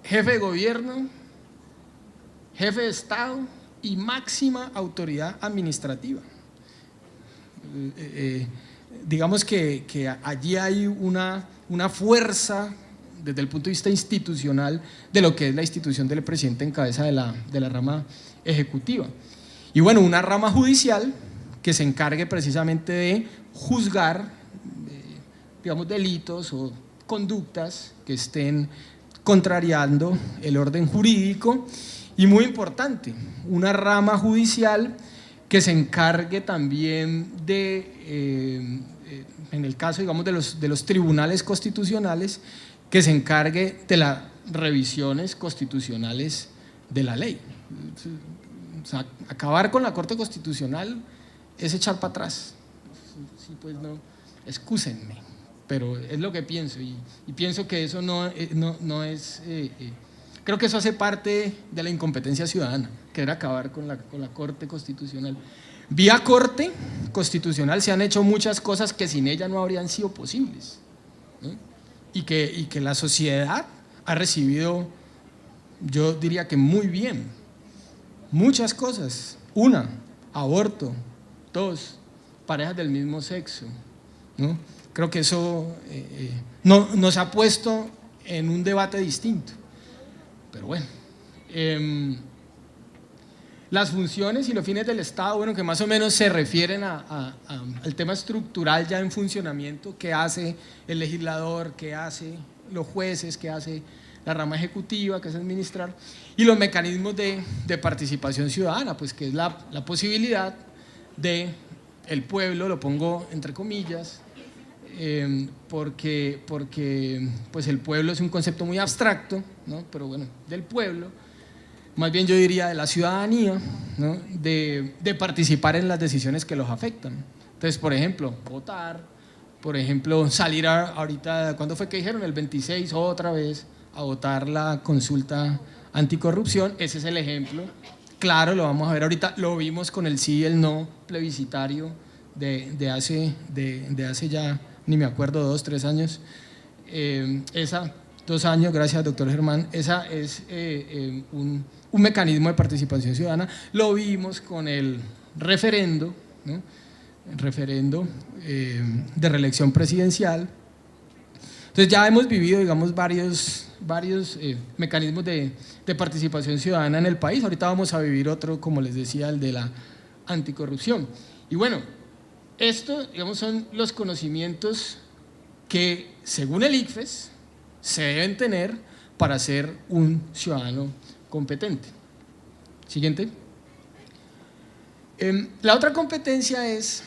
jefe de gobierno, jefe de Estado y máxima autoridad administrativa. Digamos que allí hay una fuerza desde el punto de vista institucional de lo que es la institución del presidente en cabeza de la rama ejecutiva. Y bueno, una rama judicial que se encargue precisamente de juzgar, digamos, delitos o conductas que estén contrariando el orden jurídico, y muy importante, una rama judicial que se encargue también de, en el caso, digamos, de los tribunales constitucionales, que se encargue de las revisiones constitucionales de la ley. O sea, acabar con la Corte Constitucional es echar para atrás. Sí, pues no, excúsenme, pero es lo que pienso, y pienso que eso no es, creo que eso hace parte de la incompetencia ciudadana, querer acabar con la Corte Constitucional. Vía Corte Constitucional se han hecho muchas cosas que sin ella no habrían sido posibles, ¿no? Y que la sociedad ha recibido, yo diría que muy bien, muchas cosas. Una, aborto. Dos, parejas del mismo sexo, ¿no? Creo que eso nos ha puesto en un debate distinto. Pero bueno, las funciones y los fines del Estado, bueno, que más o menos se refieren al tema estructural ya en funcionamiento, qué hace el legislador, qué hace los jueces, qué hace la rama ejecutiva, que es administrar, y los mecanismos de participación ciudadana, pues que es la posibilidad de el pueblo, lo pongo entre comillas, porque pues el pueblo es un concepto muy abstracto, ¿no? Pero bueno, del pueblo, más bien yo diría de la ciudadanía, ¿no? de participar en las decisiones que los afectan. Entonces, por ejemplo, votar, por ejemplo, salir ahorita, ¿cuándo fue que dijeron? El 26 otra vez a votar la consulta anticorrupción, ese es el ejemplo. Claro, lo vamos a ver ahorita, lo vimos con el sí y el no plebiscitario de hace ya, ni me acuerdo, 2, 3 años. 2 años, gracias doctor Germán, esa es un mecanismo de participación ciudadana. Lo vimos con el referendo, ¿no? El referendo de reelección presidencial. Entonces ya hemos vivido, digamos, varios mecanismos de participación ciudadana en el país. Ahorita vamos a vivir otro, como les decía, el de la anticorrupción. Y bueno, esto, digamos, son los conocimientos que, según el ICFES, se deben tener para ser un ciudadano competente. Siguiente. La otra competencia es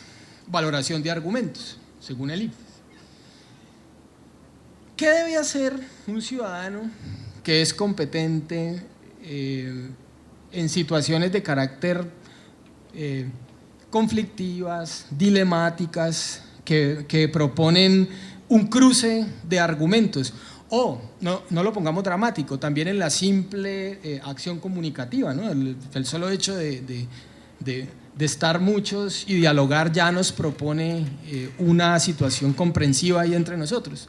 valoración de argumentos, según el ICFES. ¿Qué debe hacer un ciudadano que es competente en situaciones de carácter conflictivas, dilemáticas, que proponen un cruce de argumentos? O, no lo pongamos dramático, también en la simple acción comunicativa, ¿no? El solo hecho de estar muchos y dialogar ya nos propone una situación comprensiva ahí entre nosotros.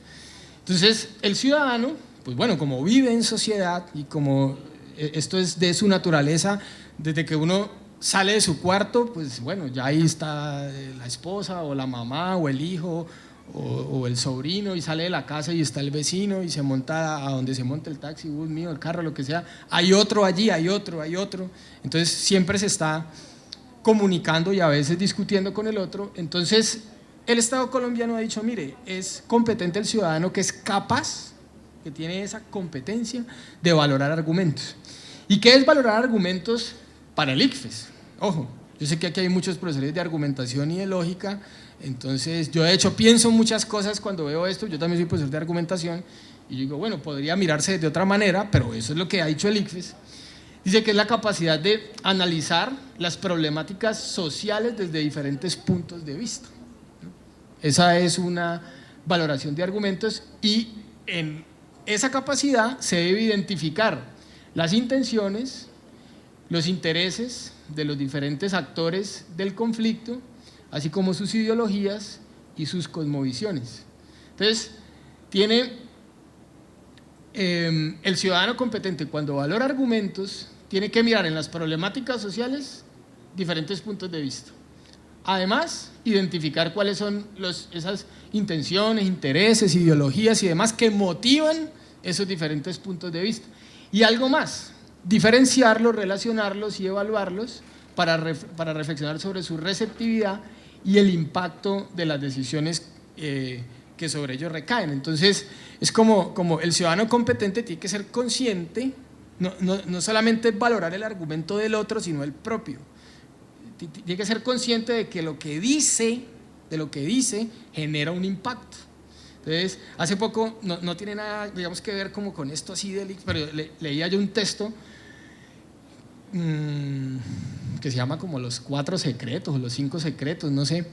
Entonces, el ciudadano, pues bueno, como vive en sociedad y como esto es de su naturaleza, desde que uno sale de su cuarto, pues bueno, ya ahí está la esposa o la mamá o el hijo o el sobrino, y sale de la casa y está el vecino y se monta a donde se monta el taxi, bus mío, el carro, lo que sea, hay otro allí, hay otro, entonces siempre se está comunicando y a veces discutiendo con el otro. Entonces el Estado colombiano ha dicho, mire, es competente el ciudadano que es capaz, que tiene esa competencia de valorar argumentos. ¿Y qué es valorar argumentos para el ICFES? Ojo, yo sé que aquí hay muchos profesores de argumentación y de lógica, entonces yo de hecho pienso muchas cosas cuando veo esto. Yo también soy profesor de argumentación y yo digo, bueno, podría mirarse de otra manera, pero eso es lo que ha dicho el ICFES. Dice que es la capacidad de analizar las problemáticas sociales desde diferentes puntos de vista. Esa es una valoración de argumentos, y en esa capacidad se debe identificar las intenciones, los intereses de los diferentes actores del conflicto, así como sus ideologías y sus cosmovisiones. Entonces, el ciudadano competente, cuando valora argumentos, tiene que mirar en las problemáticas sociales diferentes puntos de vista. Además, identificar cuáles son esas intenciones, intereses, ideologías y demás que motivan esos diferentes puntos de vista. Y algo más, diferenciarlos, relacionarlos y evaluarlos para reflexionar sobre su receptividad y el impacto de las decisiones que sobre ellos recaen. Entonces, es como el ciudadano competente tiene que ser consciente, no solamente valorar el argumento del otro, sino el propio. Tiene que ser consciente de que lo que dice genera un impacto. Entonces, hace poco, no tiene nada, digamos, que ver como con esto así, pero leía yo un texto que se llama como los 4 secretos o los 5 secretos, no sé.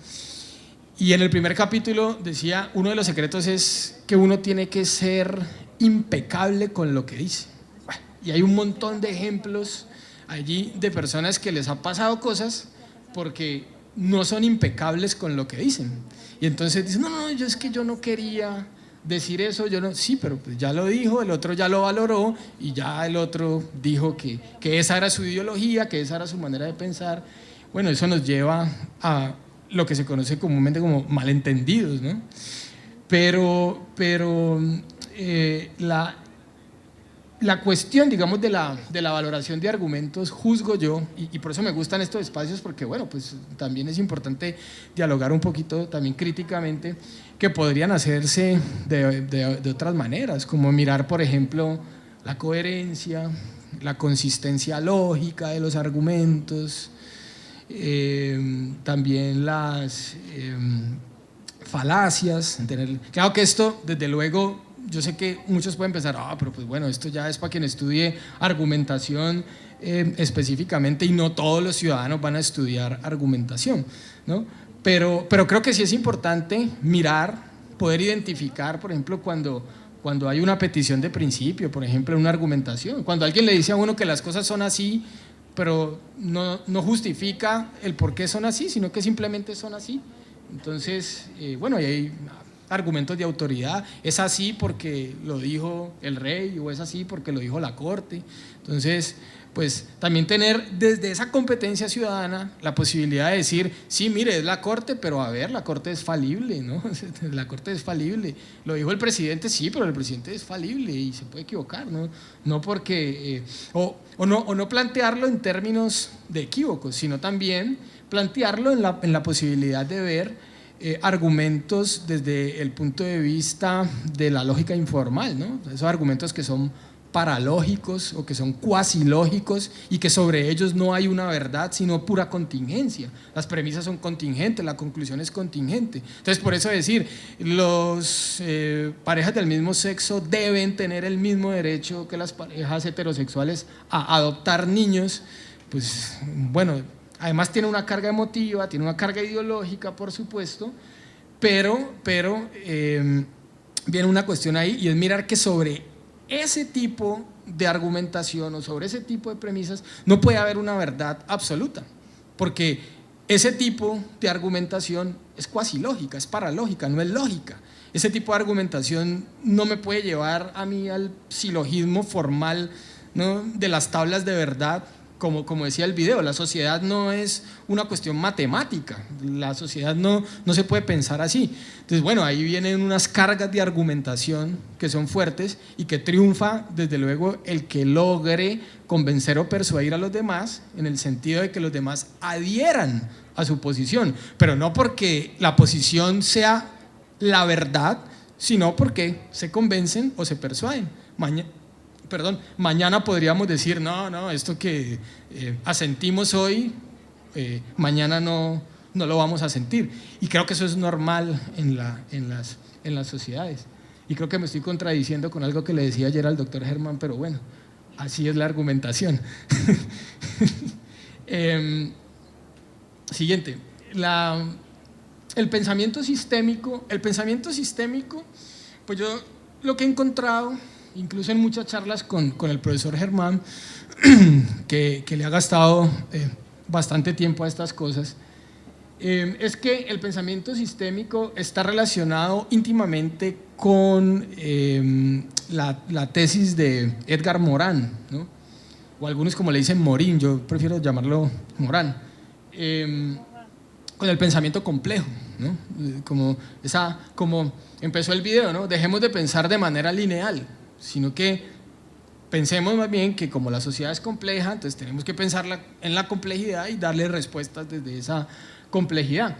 Y en el primer capítulo decía, uno de los secretos es que uno tiene que ser impecable con lo que dice. Bueno, y hay un montón de ejemplos allí de personas que les ha pasado cosas porque no son impecables con lo que dicen. Y entonces dicen, no, yo no quería decir eso, sí, pero pues ya lo dijo, el otro ya lo valoró y ya el otro dijo que esa era su ideología, que esa era su manera de pensar. Bueno, eso nos lleva a lo que se conoce comúnmente como malentendidos, ¿no? Pero la cuestión, digamos, de la valoración de argumentos, juzgo yo, y por eso me gustan estos espacios, porque bueno, pues también es importante dialogar un poquito también críticamente, que podrían hacerse de otras maneras, como mirar, por ejemplo, la coherencia, la consistencia lógica de los argumentos, también las falacias. Claro que esto, desde luego, yo sé que muchos pueden pensar, pero pues bueno, esto ya es para quien estudie argumentación específicamente, y no todos los ciudadanos van a estudiar argumentación, ¿no? Pero creo que sí es importante mirar, poder identificar, por ejemplo, cuando hay una petición de principio, por ejemplo, en una argumentación, cuando alguien le dice a uno que las cosas son así, pero no justifica el por qué son así, sino que simplemente son así. Entonces, bueno, y hay argumentos de autoridad, es así porque lo dijo el rey, o es así porque lo dijo la corte. Entonces, pues también tener desde esa competencia ciudadana la posibilidad de decir, sí, mire, es la corte, pero a ver, la corte es falible, ¿no? La corte es falible. Lo dijo el presidente, sí, pero el presidente es falible y se puede equivocar, ¿no? No porque, o no plantearlo en términos de equívocos, sino también plantearlo en la posibilidad de ver argumentos desde el punto de vista de la lógica informal, ¿no? Esos argumentos que son paralógicos o que son cuasilógicos y que sobre ellos no hay una verdad sino pura contingencia. Las premisas son contingentes, la conclusión es contingente. Entonces, por eso decir, los parejas del mismo sexo deben tener el mismo derecho que las parejas heterosexuales a adoptar niños, pues bueno, además tiene una carga emotiva, tiene una carga ideológica, por supuesto, pero viene una cuestión ahí, y es mirar que sobre ese tipo de argumentación o sobre ese tipo de premisas no puede haber una verdad absoluta, porque ese tipo de argumentación es cuasilógica, es paralógica, no es lógica. Ese tipo de argumentación no me puede llevar a mí al silogismo formal, ¿no?, de las tablas de verdad. Como decía el video, la sociedad no es una cuestión matemática, la sociedad no se puede pensar así. Entonces, bueno, ahí vienen unas cargas de argumentación que son fuertes y que triunfa, desde luego, el que logre convencer o persuadir a los demás, en el sentido de que los demás adhieran a su posición, pero no porque la posición sea la verdad, sino porque se convencen o se persuaden. Mañana podríamos decir, no, esto que asentimos hoy, mañana no lo vamos a sentir. Y creo que eso es normal en las sociedades. Y creo que me estoy contradiciendo con algo que le decía ayer al doctor Germán, pero bueno, así es la argumentación. Siguiente, el pensamiento sistémico, pues yo lo que he encontrado, incluso en muchas charlas con el profesor Germán, que le ha gastado bastante tiempo a estas cosas, es que el pensamiento sistémico está relacionado íntimamente con la tesis de Edgar Morin, ¿no?, o algunos como le dicen Morin, yo prefiero llamarlo Morán, con el pensamiento complejo, ¿no? Como empezó el video, ¿no? Dejemos de pensar de manera lineal, sino que pensemos más bien que como la sociedad es compleja, entonces tenemos que pensarla en la complejidad y darle respuestas desde esa complejidad.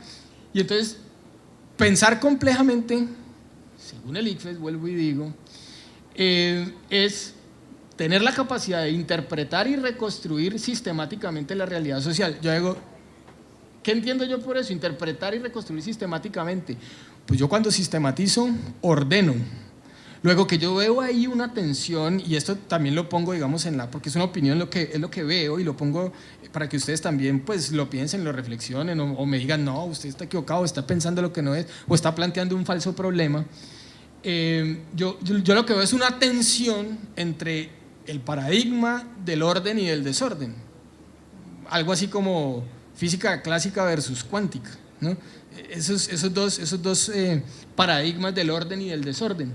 Y entonces, pensar complejamente, según el ICFES, vuelvo y digo, es tener la capacidad de interpretar y reconstruir sistemáticamente la realidad social. Yo digo, ¿qué entiendo yo por eso? Interpretar y reconstruir sistemáticamente. Pues yo cuando sistematizo, ordeno. Luego que yo veo ahí una tensión, y esto también lo pongo, digamos, porque es una opinión, es lo que veo, y lo pongo para que ustedes también pues lo piensen, lo reflexionen, o me digan, no, usted está equivocado, está pensando lo que no es, o está planteando un falso problema. Yo lo que veo es una tensión entre el paradigma del orden y del desorden, algo así como física clásica versus cuántica, ¿no? Esos dos paradigmas del orden y del desorden,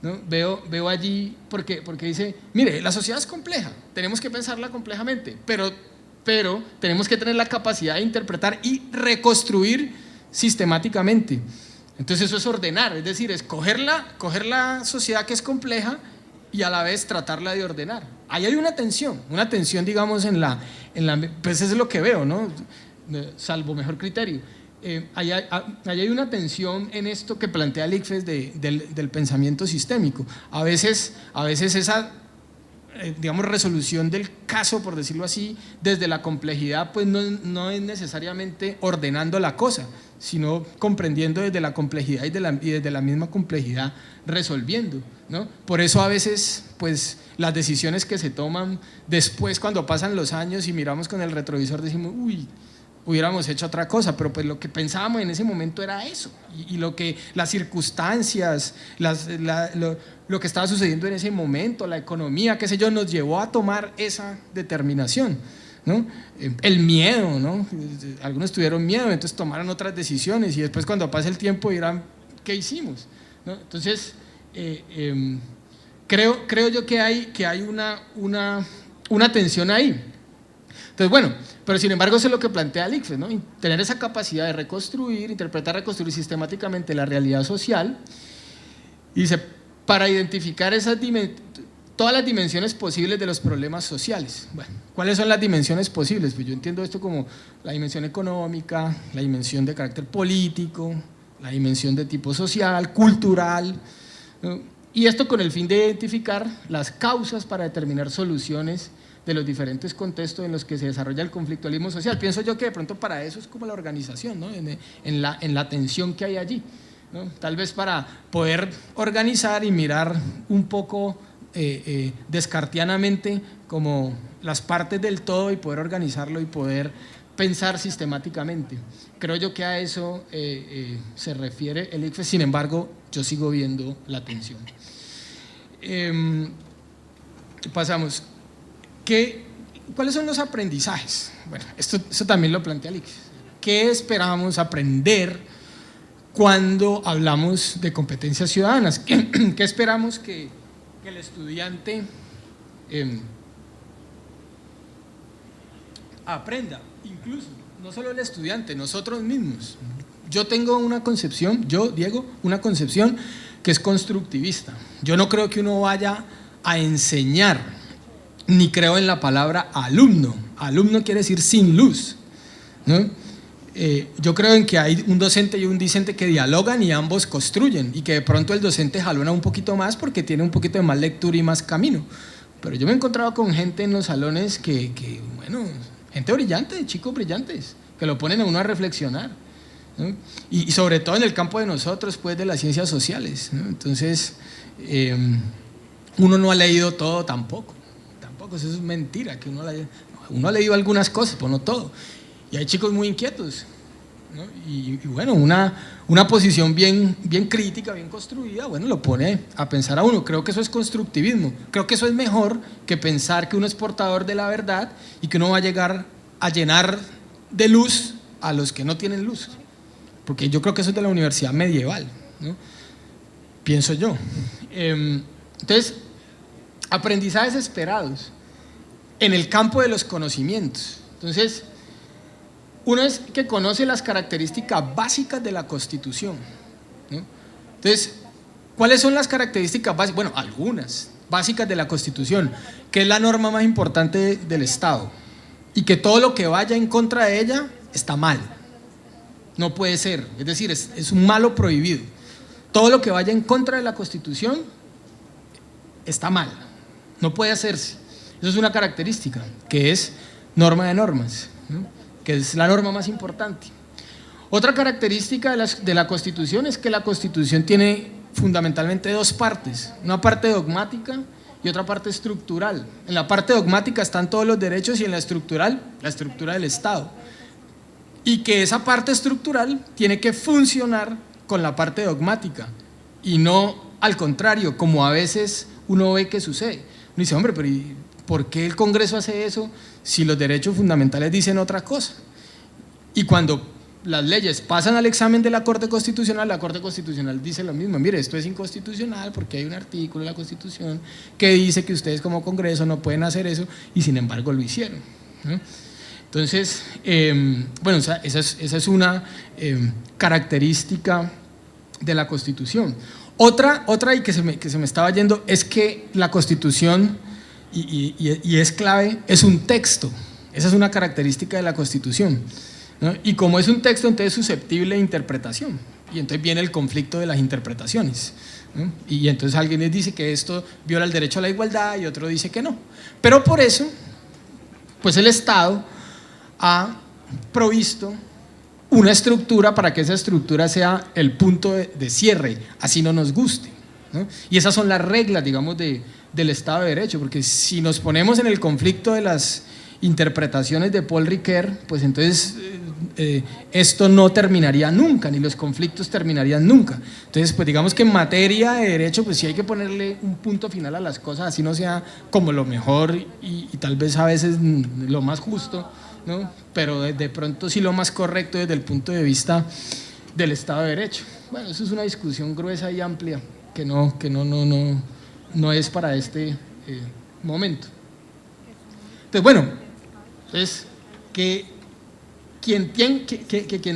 ¿no? Veo allí, porque dice, mire, la sociedad es compleja, tenemos que pensarla complejamente, pero tenemos que tener la capacidad de interpretar y reconstruir sistemáticamente. Entonces eso es ordenar, es decir, es coger la sociedad que es compleja y a la vez tratarla de ordenar. Ahí hay una tensión, digamos, pues eso es lo que veo, ¿no? Salvo mejor criterio. Ahí hay una tensión en esto que plantea el ICFES del pensamiento sistémico. A veces esa, digamos, resolución del caso, por decirlo así, desde la complejidad, pues no es necesariamente ordenando la cosa, sino comprendiendo desde la complejidad y desde la misma complejidad resolviendo, ¿no? Por eso a veces, pues, las decisiones que se toman después, cuando pasan los años y miramos con el retrovisor, decimos, uy, hubiéramos hecho otra cosa, pero pues lo que pensábamos en ese momento era eso, y lo que las circunstancias, lo que estaba sucediendo en ese momento, la economía, qué sé yo, nos llevó a tomar esa determinación, ¿no? El miedo, ¿no? Algunos tuvieron miedo, entonces tomaron otras decisiones, y después cuando pasa el tiempo dirán, ¿qué hicimos? ¿No? Entonces, creo yo que hay una tensión ahí. Entonces, bueno, pero sin embargo eso es lo que plantea el ICFES, ¿no? Tener esa capacidad de reconstruir, interpretar, reconstruir sistemáticamente la realidad social, y para identificar todas las dimensiones posibles de los problemas sociales. Bueno, ¿cuáles son las dimensiones posibles? Pues yo entiendo esto como la dimensión económica, la dimensión de carácter político, la dimensión de tipo social, cultural, ¿no? Y esto con el fin de identificar las causas para determinar soluciones de los diferentes contextos en los que se desarrolla el conflictualismo social. Pienso yo que de pronto para eso es como la organización, ¿no? en la tensión que hay allí, ¿no? Tal vez para poder organizar y mirar un poco descartianamente como las partes del todo y poder organizarlo y poder pensar sistemáticamente. Creo yo que a eso se refiere el ICFES, sin embargo, yo sigo viendo la tensión. Pasamos. ¿Cuáles son los aprendizajes? Bueno, esto también lo plantea el ICFES. ¿Qué esperamos aprender cuando hablamos de competencias ciudadanas? ¿Qué esperamos que el estudiante aprenda? Incluso, no solo el estudiante, nosotros mismos. Yo tengo una concepción, Diego, una concepción que es constructivista. Yo no creo que uno vaya a enseñar, ni creo en la palabra alumno. Alumno quiere decir sin luz, ¿no? Yo creo en que hay un docente y un discente que dialogan y ambos construyen, y que de pronto el docente jalona un poquito más porque tiene un poquito de más lectura y más camino. Pero yo me he encontrado con gente en los salones bueno, gente brillante, chicos brillantes, que lo ponen a uno a reflexionar, ¿no? Y sobre todo en el campo de nosotros, pues, de las ciencias sociales, ¿no? Entonces, uno no ha leído todo tampoco. Eso es mentira, que uno ha leído algunas cosas, pero no todo. Y hay chicos muy inquietos, ¿no? Y bueno, una posición bien crítica, bien construida, bueno, lo pone a pensar a uno. Creo que eso es constructivismo. Creo que eso es mejor que pensar que uno es portador de la verdad y que uno va a llegar a llenar de luz a los que no tienen luz. Porque yo creo que eso es de la universidad medieval, ¿no? Pienso yo. Entonces, aprendizajes esperados en el campo de los conocimientos. Entonces, uno es que conoce las características básicas de la Constitución, ¿no? Entonces, ¿cuáles son las características básicas? Bueno, algunas básicas de la Constitución, que es la norma más importante del Estado, y que todo lo que vaya en contra de ella está mal, no puede ser, es decir, es un malo prohibido. Todo lo que vaya en contra de la Constitución está mal, no puede hacerse. Eso es una característica, que es norma de normas, ¿no? Que es la norma más importante. Otra característica de la Constitución es que la Constitución tiene fundamentalmente dos partes, una parte dogmática y otra parte estructural. En la parte dogmática están todos los derechos y en la estructura del Estado. Y que esa parte estructural tiene que funcionar con la parte dogmática y no al contrario, como a veces uno ve que sucede. Uno dice, hombre, pero ¿por qué el Congreso hace eso si los derechos fundamentales dicen otra cosa? Y cuando las leyes pasan al examen de la Corte Constitucional, la Corte Constitucional dice lo mismo, mire, esto es inconstitucional porque hay un artículo de la Constitución que dice que ustedes como Congreso no pueden hacer eso, y sin embargo lo hicieron, ¿no? Entonces, bueno, o sea, esa es una característica de la Constitución. Otra y que se me estaba yendo, es que la Constitución, y es clave, es un texto. Esa es una característica de la Constitución, ¿no? Y como es un texto, entonces es susceptible de interpretación, y entonces viene el conflicto de las interpretaciones, ¿no? Y entonces alguien les dice que esto viola el derecho a la igualdad y otro dice que no. Pero por eso, pues el Estado ha provisto una estructura para que esa estructura sea el punto de cierre, así no nos guste, ¿no? Y esas son las reglas, digamos, del Estado de Derecho, porque si nos ponemos en el conflicto de las interpretaciones de Paul Ricoeur, pues entonces esto no terminaría nunca, ni los conflictos terminarían nunca. Entonces, pues digamos que en materia de derecho, pues sí hay que ponerle un punto final a las cosas, así no sea como lo mejor y tal vez a veces lo más justo, ¿no? Pero de pronto sí lo más correcto desde el punto de vista del Estado de Derecho. Bueno, eso es una discusión gruesa y amplia que no es para este momento. Entonces, bueno, es que quien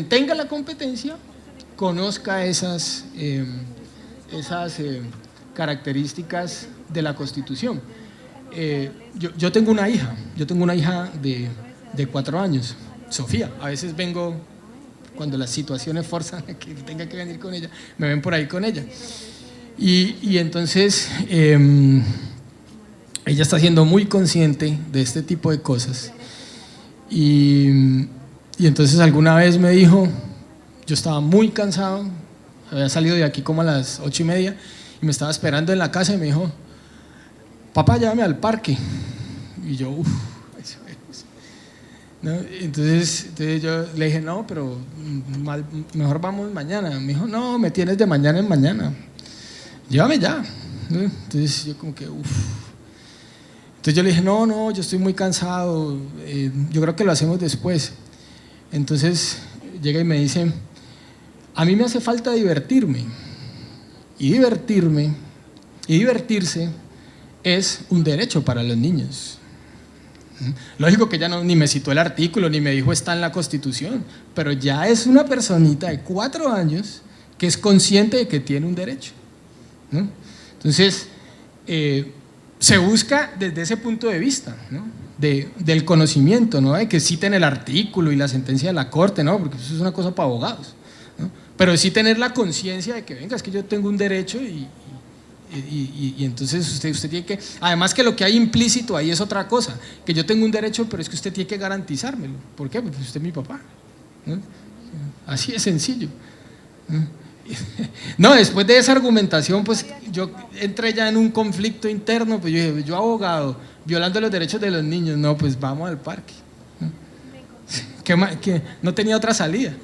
tenga la competencia conozca esas características de la Constitución. Yo tengo una hija de 4 años, Sofía. A veces vengo, cuando las situaciones forzan que tenga que venir con ella, me ven por ahí con ella. Y entonces ella está siendo muy consciente de este tipo de cosas. Y entonces alguna vez me dijo, yo estaba muy cansado, había salido de aquí como a las 8:30 y me estaba esperando en la casa y me dijo, papá, llévame al parque. Y yo, ¿no? Entonces yo le dije, no, pero mejor vamos mañana. Me dijo, no, me tienes de mañana en mañana, llévame ya, ¿no? Entonces yo como que, Entonces yo le dije, no, yo estoy muy cansado, yo creo que lo hacemos después. Entonces llega y me dice, a mí me hace falta divertirme, y divertirse es un derecho para los niños. Lógico que ella ni me citó el artículo, ni me dijo está en la Constitución, pero ya es una personita de 4 años que es consciente de que tiene un derecho, ¿no? Entonces, se busca desde ese punto de vista, ¿no? Del conocimiento, ¿no? De que citen el artículo y la sentencia de la Corte, ¿no? Porque eso es una cosa para abogados, ¿no? Pero sí tener la conciencia de que, venga, es que yo tengo un derecho y entonces usted tiene que, además que lo que hay implícito ahí es otra cosa, que yo tengo un derecho, pero es que usted tiene que garantizármelo. ¿Por qué? Porque usted es mi papá, ¿no? Así de sencillo, ¿no? No, después de esa argumentación, pues yo entré ya en un conflicto interno, pues yo dije, yo abogado, violando los derechos de los niños, no, pues vamos al parque, ¿no? Que no tenía otra salida.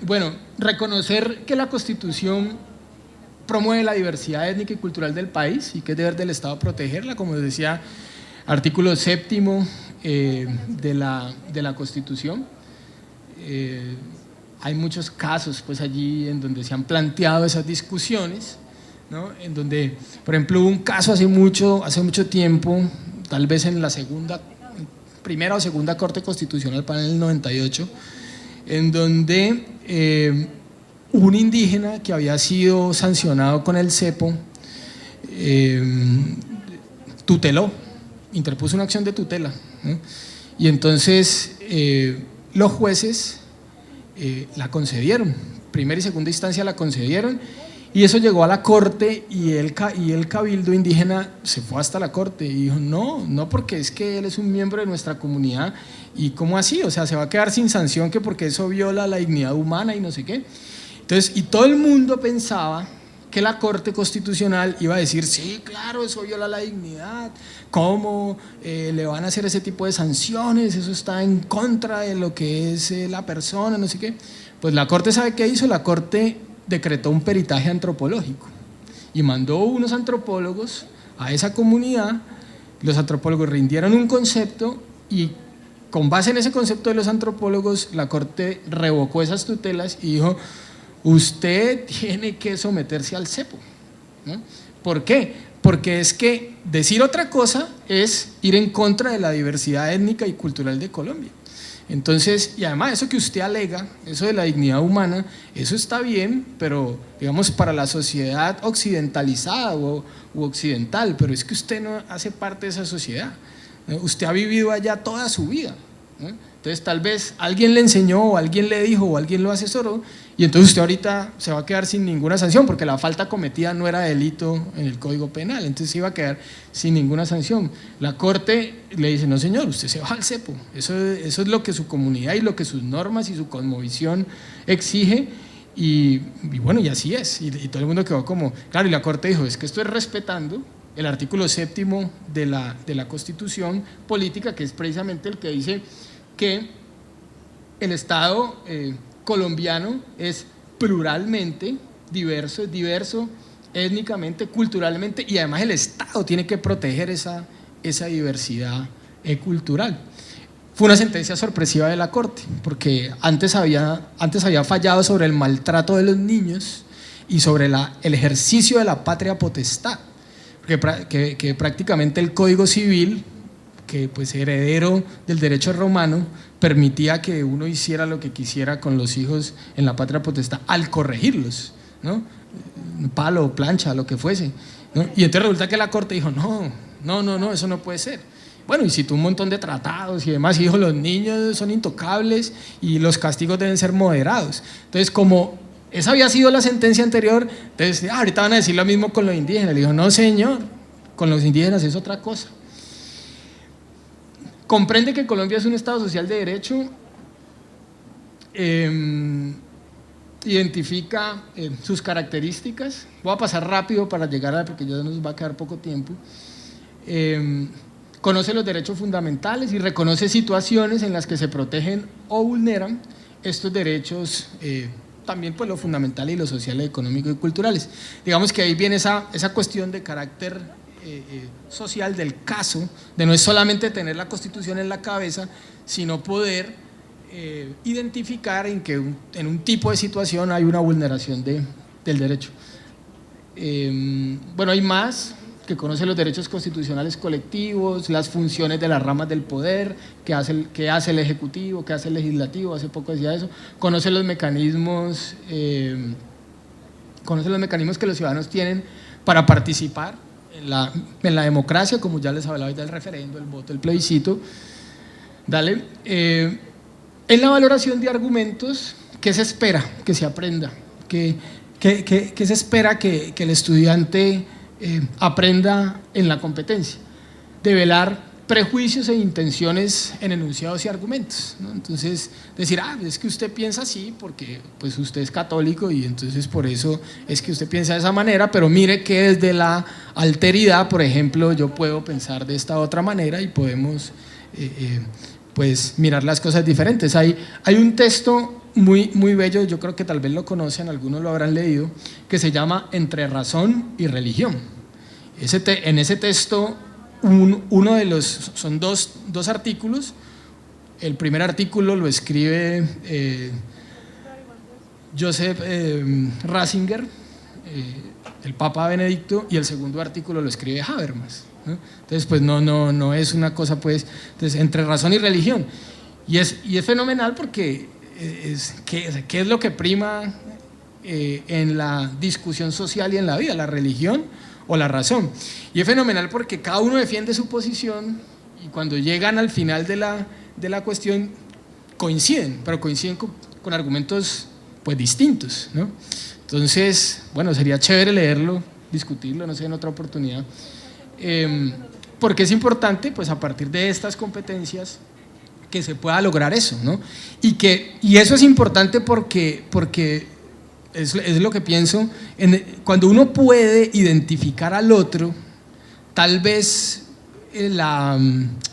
Bueno, reconocer que la Constitución promueve la diversidad étnica y cultural del país y que es deber del Estado protegerla, como les decía, artículo 7º de la Constitución. Hay muchos casos pues allí en donde se han planteado esas discusiones, ¿no? En donde, por ejemplo, hubo un caso hace mucho tiempo, tal vez en la primera o segunda Corte Constitucional para el 98, en donde un indígena que había sido sancionado con el cepo interpuso una acción de tutela, ¿no? Y entonces los jueces la concedieron, primera y segunda instancia la concedieron, y eso llegó a la Corte y el cabildo indígena se fue hasta la Corte y dijo, no, porque es que él es un miembro de nuestra comunidad, y ¿cómo así? O sea, se va a quedar sin sanción que porque eso viola la dignidad humana y no sé qué. Entonces, y todo el mundo pensaba que la Corte Constitucional iba a decir, sí, claro, eso viola la dignidad, ¿cómo le van a hacer ese tipo de sanciones? Eso está en contra de lo que es la persona, no sé qué. Pues la Corte, ¿sabe qué hizo? La Corte decretó un peritaje antropológico y mandó unos antropólogos a esa comunidad. Los antropólogos rindieron un concepto y con base en ese concepto de los antropólogos, la Corte revocó esas tutelas y dijo, usted tiene que someterse al cepo, ¿no? ¿Por qué? Porque es que decir otra cosa es ir en contra de la diversidad étnica y cultural de Colombia. Entonces, y además eso que usted alega, eso de la dignidad humana, eso está bien, pero digamos para la sociedad occidentalizada u occidental, pero es que usted no hace parte de esa sociedad, ¿no? Usted ha vivido allá toda su vida, ¿no? Entonces tal vez alguien le enseñó o alguien le dijo o alguien lo asesoró y entonces usted ahorita se va a quedar sin ninguna sanción porque la falta cometida no era delito en el Código Penal, entonces se iba a quedar sin ninguna sanción. La Corte le dice, no señor, usted se va al cepo, eso es lo que su comunidad y lo que sus normas y su cosmovisión exige y bueno, y así es, y todo el mundo quedó como, claro, y la Corte dijo, es que esto es respetando el artículo 7º de la Constitución Política, que es precisamente el que dice que el Estado colombiano es pluralmente diverso, es diverso étnicamente, culturalmente, y además el Estado tiene que proteger esa diversidad cultural. Fue una sentencia sorpresiva de la Corte, porque antes había fallado sobre el maltrato de los niños y sobre el ejercicio de la patria potestad, que prácticamente el Código Civil, que pues heredero del derecho romano, permitía que uno hiciera lo que quisiera con los hijos en la patria potestad al corregirlos, ¿no? Palo, plancha, lo que fuese, ¿no? Y entonces resulta que la Corte dijo, no, eso no puede ser. Bueno, y citó un montón de tratados y demás, y dijo, los niños son intocables y los castigos deben ser moderados. Entonces, como esa había sido la sentencia anterior, entonces, ahorita van a decir lo mismo con los indígenas. Le dijo, no señor, con los indígenas es otra cosa. Comprende que Colombia es un Estado social de derecho, identifica sus características. Voy a pasar rápido para llegar porque ya nos va a quedar poco tiempo. Conoce los derechos fundamentales y reconoce situaciones en las que se protegen o vulneran estos derechos, también pues lo fundamental y lo social, económico y culturales. Digamos que ahí viene esa cuestión de carácter social del caso, de no es solamente tener la Constitución en la cabeza, sino poder identificar en que en un tipo de situación hay una vulneración del derecho. Bueno, hay más, que conoce los derechos constitucionales colectivos, las funciones de las ramas del poder, qué hace el Ejecutivo, qué hace el Legislativo, hace poco decía eso, conoce los mecanismos que los ciudadanos tienen para participar en la democracia, como ya les hablaba del referendo, el voto, el plebiscito. Dale. En la valoración de argumentos, ¿qué se espera que se aprenda? ¿Qué se espera que el estudiante aprenda en la competencia? Develar prejuicios e intenciones en enunciados y argumentos, ¿no? Entonces, decir, es que usted piensa así porque pues usted es católico y entonces por eso es que usted piensa de esa manera, pero mire que desde la alteridad, por ejemplo, yo puedo pensar de esta otra manera y podemos pues mirar las cosas diferentes. Hay un texto muy bello, yo creo que tal vez lo conocen, algunos lo habrán leído, que se llama Entre razón y religión. En ese texto, son dos artículos. El primer artículo lo escribe Joseph Ratzinger, el Papa Benedicto, y el segundo artículo lo escribe Habermas, ¿no? Entonces, pues no es una cosa, pues, entonces, entre razón y religión. Y es fenomenal porque ¿qué es lo que prima en la discusión social y en la vida? ¿La religión o la razón? Y es fenomenal porque cada uno defiende su posición y cuando llegan al final de la cuestión coinciden, pero coinciden con argumentos pues distintos, ¿no? Entonces, bueno, sería chévere leerlo, discutirlo, no sé, en otra oportunidad, porque es importante pues a partir de estas competencias que se pueda lograr eso, ¿no? Y eso es importante porque es lo que pienso, cuando uno puede identificar al otro, tal vez la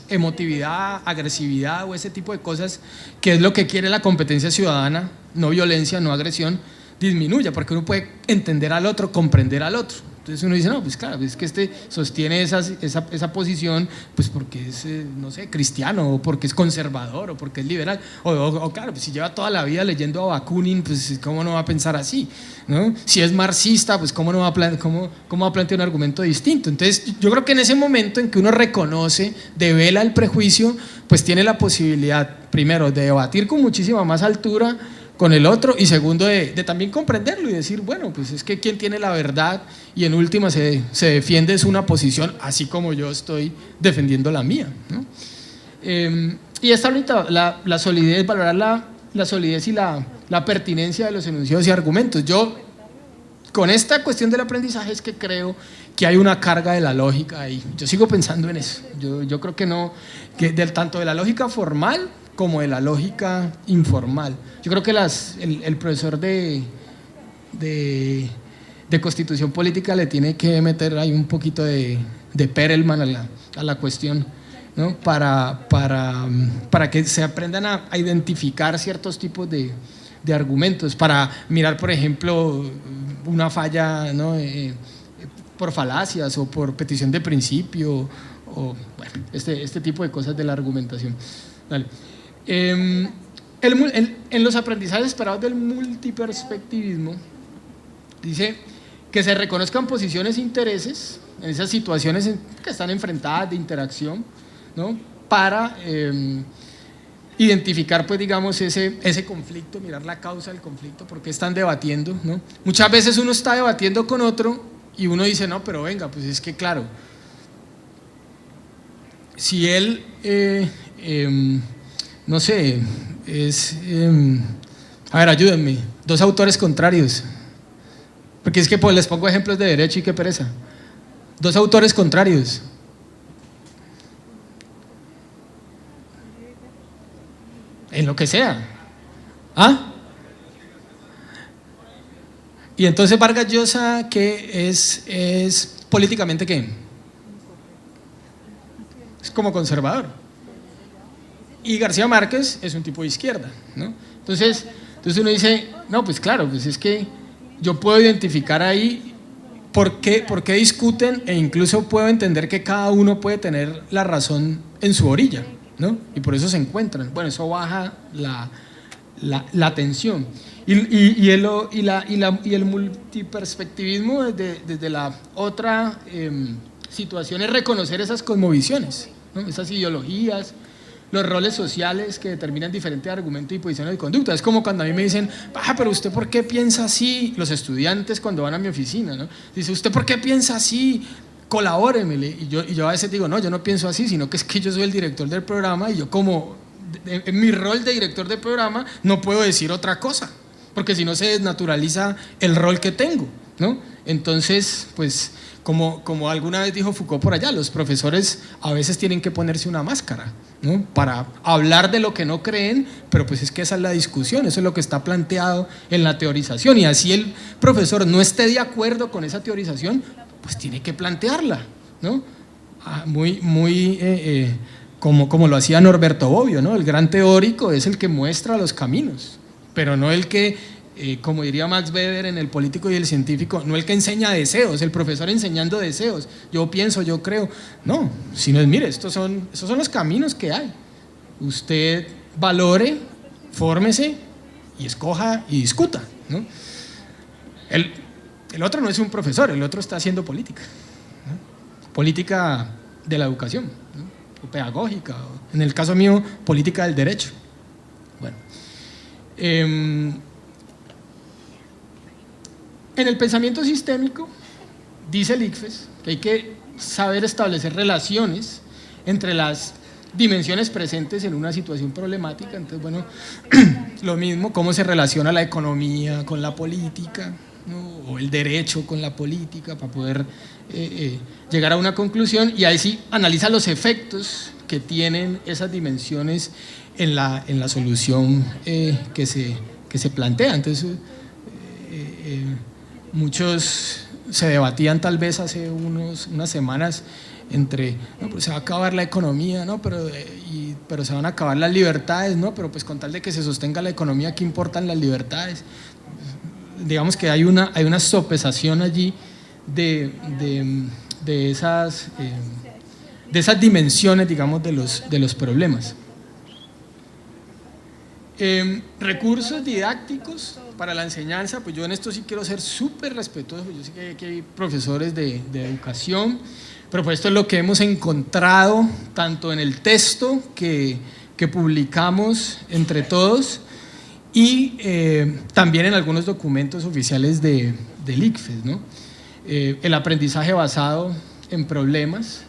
emotividad, agresividad o ese tipo de cosas, que es lo que quiere la competencia ciudadana, no violencia, no agresión, disminuya, porque uno puede entender al otro, comprender al otro. Entonces uno dice, no, pues claro, es que este sostiene esa posición pues porque es, no sé, cristiano, o porque es conservador, o porque es liberal, o claro, pues si lleva toda la vida leyendo a Bakunin, pues ¿cómo no va a pensar así? ¿No? Si es marxista, pues ¿cómo va a plantear un argumento distinto? Entonces yo creo que en ese momento en que uno reconoce, devela el prejuicio, pues tiene la posibilidad, primero, de debatir con muchísima más altura con el otro, y segundo, de también comprenderlo y decir, bueno, pues es que quién tiene la verdad, y en última se defiende es una posición, así como yo estoy defendiendo la mía, ¿no? Y esta ahorita, la solidez, valorar la solidez y la pertinencia de los enunciados y argumentos. Yo, con esta cuestión del aprendizaje, es que creo que hay una carga de la lógica ahí. Yo sigo pensando en eso. Yo creo que no, que tanto de la lógica formal como de la lógica informal. Yo creo que el profesor de Constitución Política le tiene que meter ahí un poquito de Perelman a la cuestión, ¿no? Para que se aprendan a identificar ciertos tipos de argumentos, para mirar, por ejemplo, una falla, ¿no? Por falacias o por petición de principio, o bueno, este tipo de cosas de la argumentación. Vale. En los aprendizajes esperados del multiperspectivismo, dice que se reconozcan posiciones e intereses en esas situaciones que están enfrentadas de interacción, ¿no? Para identificar, pues digamos, ese conflicto, mirar la causa del conflicto, por qué están debatiendo, ¿no? Muchas veces uno está debatiendo con otro y uno dice, no, pero venga, pues es que claro, si él, no sé, a ver, ayúdenme, dos autores contrarios, porque es que pues les pongo ejemplos de derecho y qué pereza. Dos autores contrarios. En lo que sea. ¿Ah? Y entonces Vargas Llosa, ¿qué es políticamente qué? Es como conservador. Y García Márquez es un tipo de izquierda, ¿no? Entonces uno dice, no, pues claro, pues es que yo puedo identificar ahí por qué discuten, e incluso puedo entender que cada uno puede tener la razón en su orilla, ¿no? Y por eso se encuentran. Bueno, eso baja la tensión. Y el multiperspectivismo desde la otra situación es reconocer esas cosmovisiones, ¿no? Esas ideologías, los roles sociales que determinan diferentes argumentos y posiciones de conducta. Es como cuando a mí me dicen, pero ¿usted por qué piensa así? Los estudiantes cuando van a mi oficina, ¿no? Dice, ¿usted por qué piensa así? Colabóremele. Y yo a veces digo, no, yo no pienso así, sino que es que yo soy el director del programa y yo como en mi rol de director del programa no puedo decir otra cosa, porque si no se desnaturaliza el rol que tengo, ¿no? Entonces, pues, como alguna vez dijo Foucault por allá, los profesores a veces tienen que ponerse una máscara, ¿no? Para hablar de lo que no creen, pero pues es que esa es la discusión, eso es lo que está planteado en la teorización, y así el profesor no esté de acuerdo con esa teorización, pues tiene que plantearla, ¿no? Como lo hacía Norberto Bobbio, ¿no? El gran teórico es el que muestra los caminos, pero no el que, como diría Max Weber en El político y el científico, no el que enseña deseos, el profesor enseñando deseos, yo pienso, yo creo, no, sino es, mire, esos son los caminos que hay, usted valore, fórmese y escoja y discuta, ¿no? El otro no es un profesor, el otro está haciendo política, ¿no? Política de la educación, ¿no? O pedagógica, o en el caso mío, política del derecho. Bueno, en el pensamiento sistémico, dice el ICFES, que hay que saber establecer relaciones entre las dimensiones presentes en una situación problemática. Entonces, bueno, lo mismo, cómo se relaciona la economía con la política, ¿no? O el derecho con la política, para poder llegar a una conclusión, y ahí sí analiza los efectos que tienen esas dimensiones en la solución que se plantea. Entonces, muchos se debatían tal vez hace unas semanas entre, no, pero se va a acabar la economía, ¿no? pero se van a acabar las libertades, ¿no? Pero pues con tal de que se sostenga la economía, ¿qué importan las libertades? Digamos que hay una sopesación allí de esas dimensiones, digamos, de los problemas. Recursos didácticos para la enseñanza, pues yo en esto sí quiero ser súper respetuoso, yo sé que aquí hay profesores de educación, pero pues esto es lo que hemos encontrado tanto en el texto que publicamos entre todos y también en algunos documentos oficiales del ICFES, ¿no? El aprendizaje basado en problemas,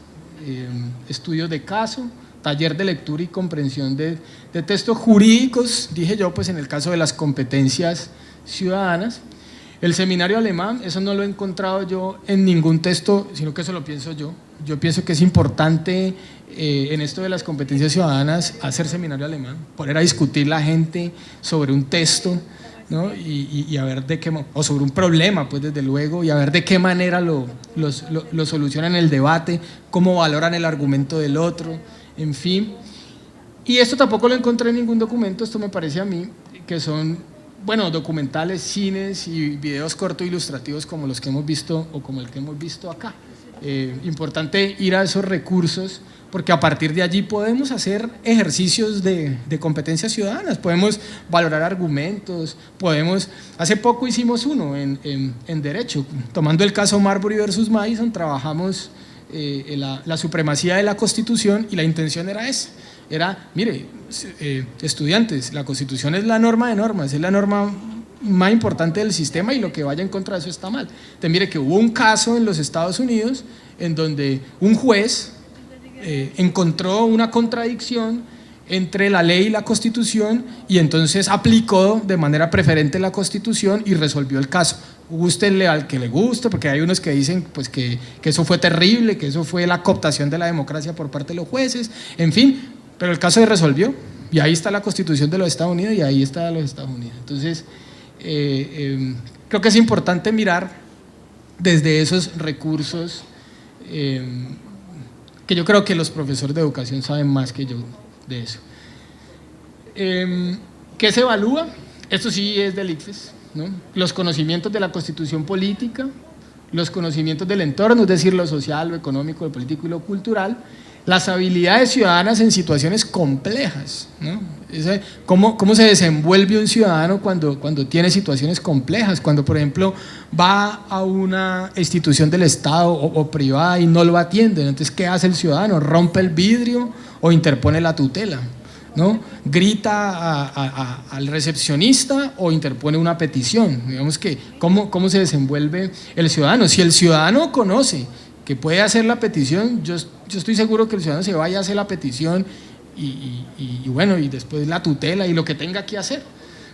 estudios de caso, taller de lectura y comprensión de textos jurídicos, dije yo, pues en el caso de las competencias ciudadanas. El seminario alemán, eso no lo he encontrado yo en ningún texto, sino que eso lo pienso yo. Yo pienso que es importante en esto de las competencias ciudadanas hacer seminario alemán, poner a discutir la gente sobre un texto, ¿no? y a ver de qué, o sobre un problema, pues desde luego, y a ver de qué manera lo solucionan en el debate, cómo valoran el argumento del otro, en fin. Y esto tampoco lo encontré en ningún documento, esto me parece a mí que son, bueno, documentales, cines y videos cortos ilustrativos como los que hemos visto o como el que hemos visto acá. Importante ir a esos recursos porque a partir de allí podemos hacer ejercicios de competencias ciudadanas, podemos valorar argumentos, hace poco hicimos uno en Derecho, tomando el caso Marbury versus Madison, trabajamos la supremacía de la Constitución y la intención era esa, mire, estudiantes, la Constitución es la norma de normas, es la norma más importante del sistema y lo que vaya en contra de eso está mal. Entonces mire que hubo un caso en los Estados Unidos en donde un juez encontró una contradicción entre la ley y la Constitución y entonces aplicó de manera preferente la Constitución y resolvió el caso. Gústenle al que le guste, porque hay unos que dicen pues, que eso fue terrible, que eso fue la cooptación de la democracia por parte de los jueces, en fin, pero el caso se resolvió y ahí está la Constitución de los Estados Unidos y ahí está los Estados Unidos. Entonces, creo que es importante mirar desde esos recursos que yo creo que los profesores de educación saben más que yo de eso. ¿Qué se evalúa? Esto sí es del ICFES, ¿no? Los conocimientos de la constitución política, los conocimientos del entorno, es decir, lo social, lo económico, lo político y lo cultural, las habilidades ciudadanas en situaciones complejas, ¿no? ¿Cómo se desenvuelve un ciudadano cuando tiene situaciones complejas? Cuando, por ejemplo, va a una institución del Estado o privada y no lo atienden, entonces, ¿qué hace el ciudadano? ¿Rompe el vidrio o interpone la tutela? ¿No? ¿Grita al recepcionista o interpone una petición? Digamos que, ¿cómo se desenvuelve el ciudadano? Si el ciudadano conoce que puede hacer la petición, yo estoy seguro que el ciudadano se vaya a hacer la petición y bueno, y después la tutela y lo que tenga que hacer,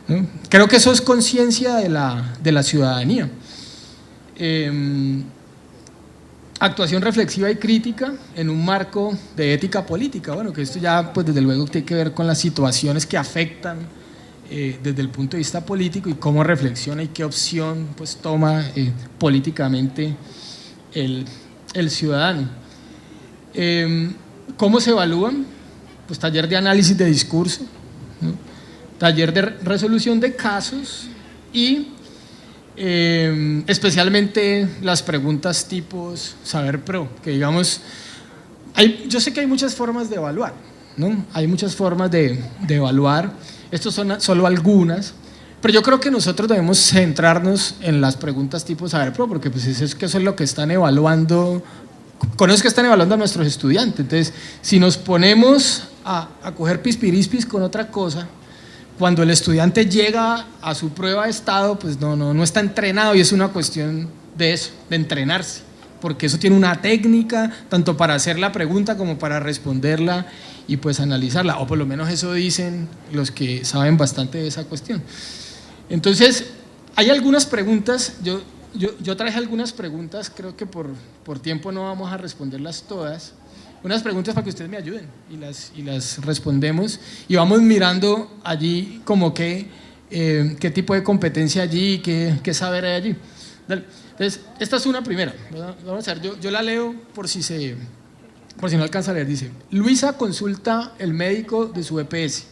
¿no? Creo que eso es conciencia de la ciudadanía. Actuación reflexiva y crítica en un marco de ética política, bueno, que esto ya pues desde luego tiene que ver con las situaciones que afectan desde el punto de vista político y cómo reflexiona y qué opción pues toma políticamente el ciudadano. ¿Cómo se evalúan? Pues taller de análisis de discurso, ¿no? Taller de resolución de casos y especialmente las preguntas tipos saber pro, que digamos, yo sé que hay muchas formas de evaluar, ¿no? Hay muchas formas de evaluar, estos son solo algunas, pero yo creo que nosotros debemos centrarnos en las preguntas tipo saber pro, porque pues eso es lo que están evaluando, conozco que están evaluando a nuestros estudiantes. Entonces, si nos ponemos a coger pispirispis con otra cosa, cuando el estudiante llega a su prueba de estado, pues no está entrenado y es una cuestión de eso, de entrenarse, porque eso tiene una técnica, tanto para hacer la pregunta como para responderla y pues analizarla, o por lo menos eso dicen los que saben bastante de esa cuestión. Entonces, hay algunas preguntas, yo traje algunas preguntas, creo que por tiempo no vamos a responderlas todas, unas preguntas para que ustedes me ayuden y las respondemos y vamos mirando allí como qué tipo de competencia allí, qué saber hay allí. Dale. Entonces, esta es una primera, vamos a ver, yo la leo por si no alcanza a leer, dice: Luisa consulta el médico de su EPS.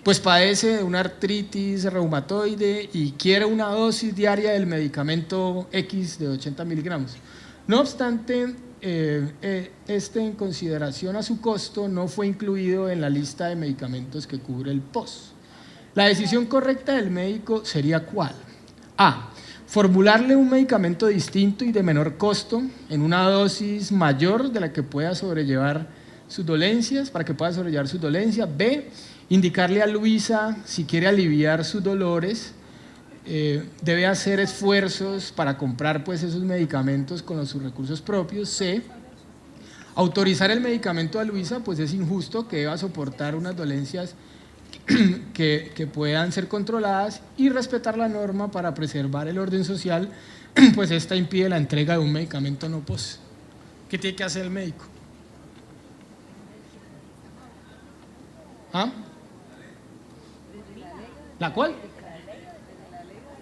pues padece de una artritis reumatoide y quiere una dosis diaria del medicamento X de 80 miligramos. No obstante, en consideración a su costo, no fue incluido en la lista de medicamentos que cubre el POS. La decisión correcta del médico sería ¿cuál? A. Formularle un medicamento distinto y de menor costo en una dosis mayor de la que pueda sobrellevar sus dolencias, para que pueda sobrellevar sus dolencias. B. Indicarle a Luisa si quiere aliviar sus dolores, debe hacer esfuerzos para comprar pues esos medicamentos con sus recursos propios. C. Autorizar el medicamento a Luisa, pues es injusto que deba soportar unas dolencias que puedan ser controladas, y respetar la norma para preservar el orden social, pues esta impide la entrega de un medicamento no POS. ¿Qué tiene que hacer el médico? ¿Ah? ¿La cuál?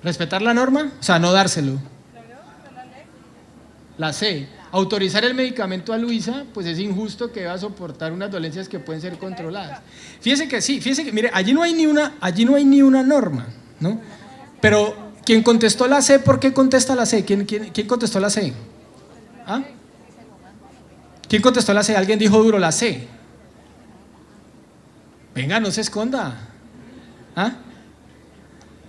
¿Respetar la norma? O sea, no dárselo. La C. Autorizar el medicamento a Luisa, pues es injusto que deba soportar unas dolencias que pueden ser controladas. Fíjese que sí, fíjese que, mire, allí no hay ni una norma, ¿no? Pero quien contestó la C, ¿por qué contesta la C? ¿Quién contestó la C? ¿Ah? ¿Quién contestó la C? Alguien dijo duro la C. Venga, no se esconda. ¿Ah?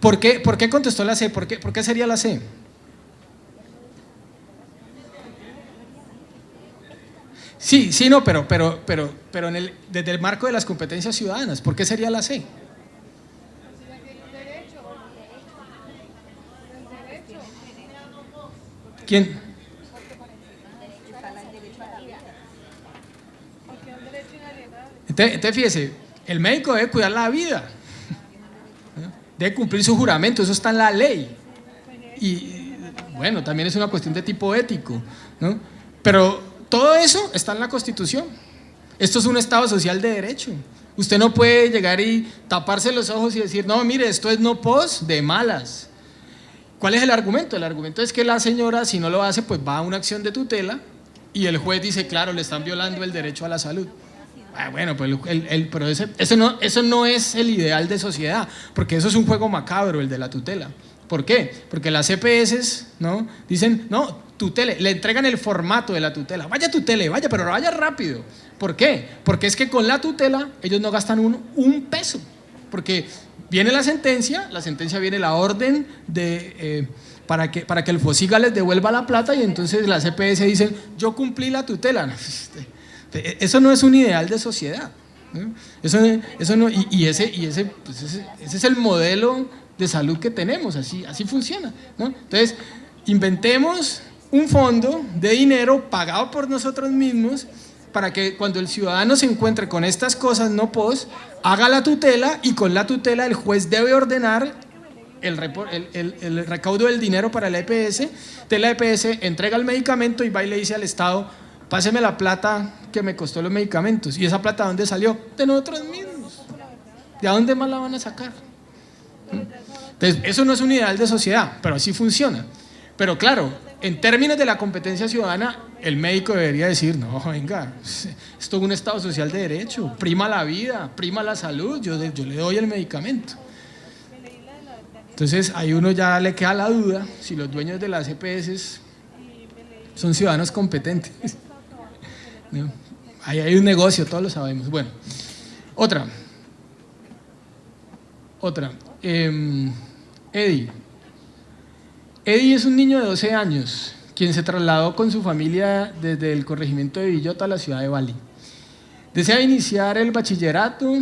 ¿Por qué contestó la C? ¿Por qué sería la C? Sí, no, pero desde el marco de las competencias ciudadanas, ¿por qué sería la C? ¿Quién? Entonces fíjese, el médico debe cuidar la vida, debe cumplir su juramento, eso está en la ley. Y bueno, también es una cuestión de tipo ético, ¿no? Pero todo eso está en la Constitución. Esto es un Estado social de derecho. Usted no puede llegar y taparse los ojos y decir, no, mire, esto es no POS de malas. ¿Cuál es el argumento? El argumento es que la señora, si no lo hace, pues va a una acción de tutela y el juez dice, claro, le están violando el derecho a la salud. Bueno, pues pero eso no es el ideal de sociedad, porque eso es un juego macabro, el de la tutela. ¿Por qué? Porque las EPS, ¿no?, dicen, no, tutele, le entregan el formato de la tutela. Vaya tutele, vaya, pero vaya rápido. ¿Por qué? Porque es que con la tutela ellos no gastan un peso. Porque viene la sentencia viene la orden para que el FOSIGA les devuelva la plata, y entonces las EPS dicen, yo cumplí la tutela. Eso no es un ideal de sociedad, ¿no? Eso no, y ese es el modelo de salud que tenemos, así funciona, ¿no? Entonces, inventemos un fondo de dinero pagado por nosotros mismos para que cuando el ciudadano se encuentre con estas cosas no POS, haga la tutela, y con la tutela el juez debe ordenar el recaudo del dinero para la EPS. De la EPS entrega el medicamento y va y le dice al Estado, páseme la plata que me costó los medicamentos. ¿Y esa plata de dónde salió? De nosotros mismos. ¿De dónde más la van a sacar? Entonces, eso no es un ideal de sociedad, pero así funciona. Pero claro, en términos de la competencia ciudadana, el médico debería decir, no, venga, esto es un Estado social de derecho, prima la vida, prima la salud, yo le doy el medicamento. Entonces, ahí uno ya le queda la duda si los dueños de las EPS son ciudadanos competentes. ¿No? Ahí hay un negocio, todos lo sabemos. Bueno, otra. Eddie es un niño de 12 años quien se trasladó con su familia desde el corregimiento de Villota a la ciudad de Bali. Desea iniciar el bachillerato,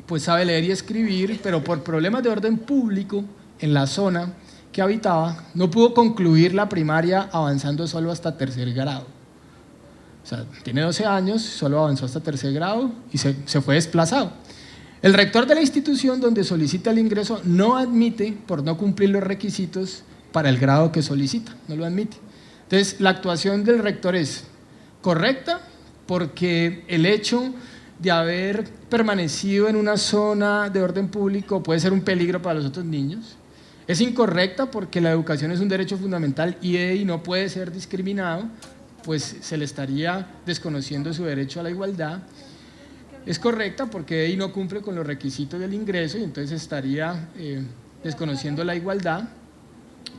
pues sabe leer y escribir, pero por problemas de orden público en la zona que habitaba, no pudo concluir la primaria, avanzando solo hasta tercer grado. O sea, tiene 12 años, solo avanzó hasta tercer grado y se fue desplazado. El rector de la institución donde solicita el ingreso no admite, por no cumplir los requisitos para el grado que solicita, no lo admite. Entonces, la actuación del rector es correcta, porque el hecho de haber permanecido en una zona de orden público puede ser un peligro para los otros niños. Es incorrecta porque la educación es un derecho fundamental y no puede ser discriminado, pues se le estaría desconociendo su derecho a la igualdad. es correcta porque I no cumple con los requisitos del ingreso y entonces estaría desconociendo la igualdad,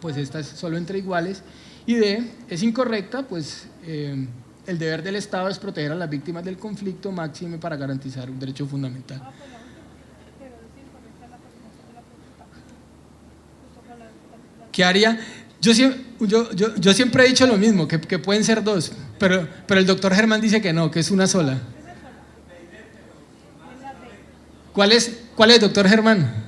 pues esta es solo entre iguales. Y D es incorrecta, pues el deber del Estado es proteger a las víctimas del conflicto máxime para garantizar un derecho fundamental. ¿Qué haría? Yo siempre he dicho lo mismo, que pueden ser dos, pero el doctor Germán dice que no, que es una sola. ¿Cuál es, doctor Germán?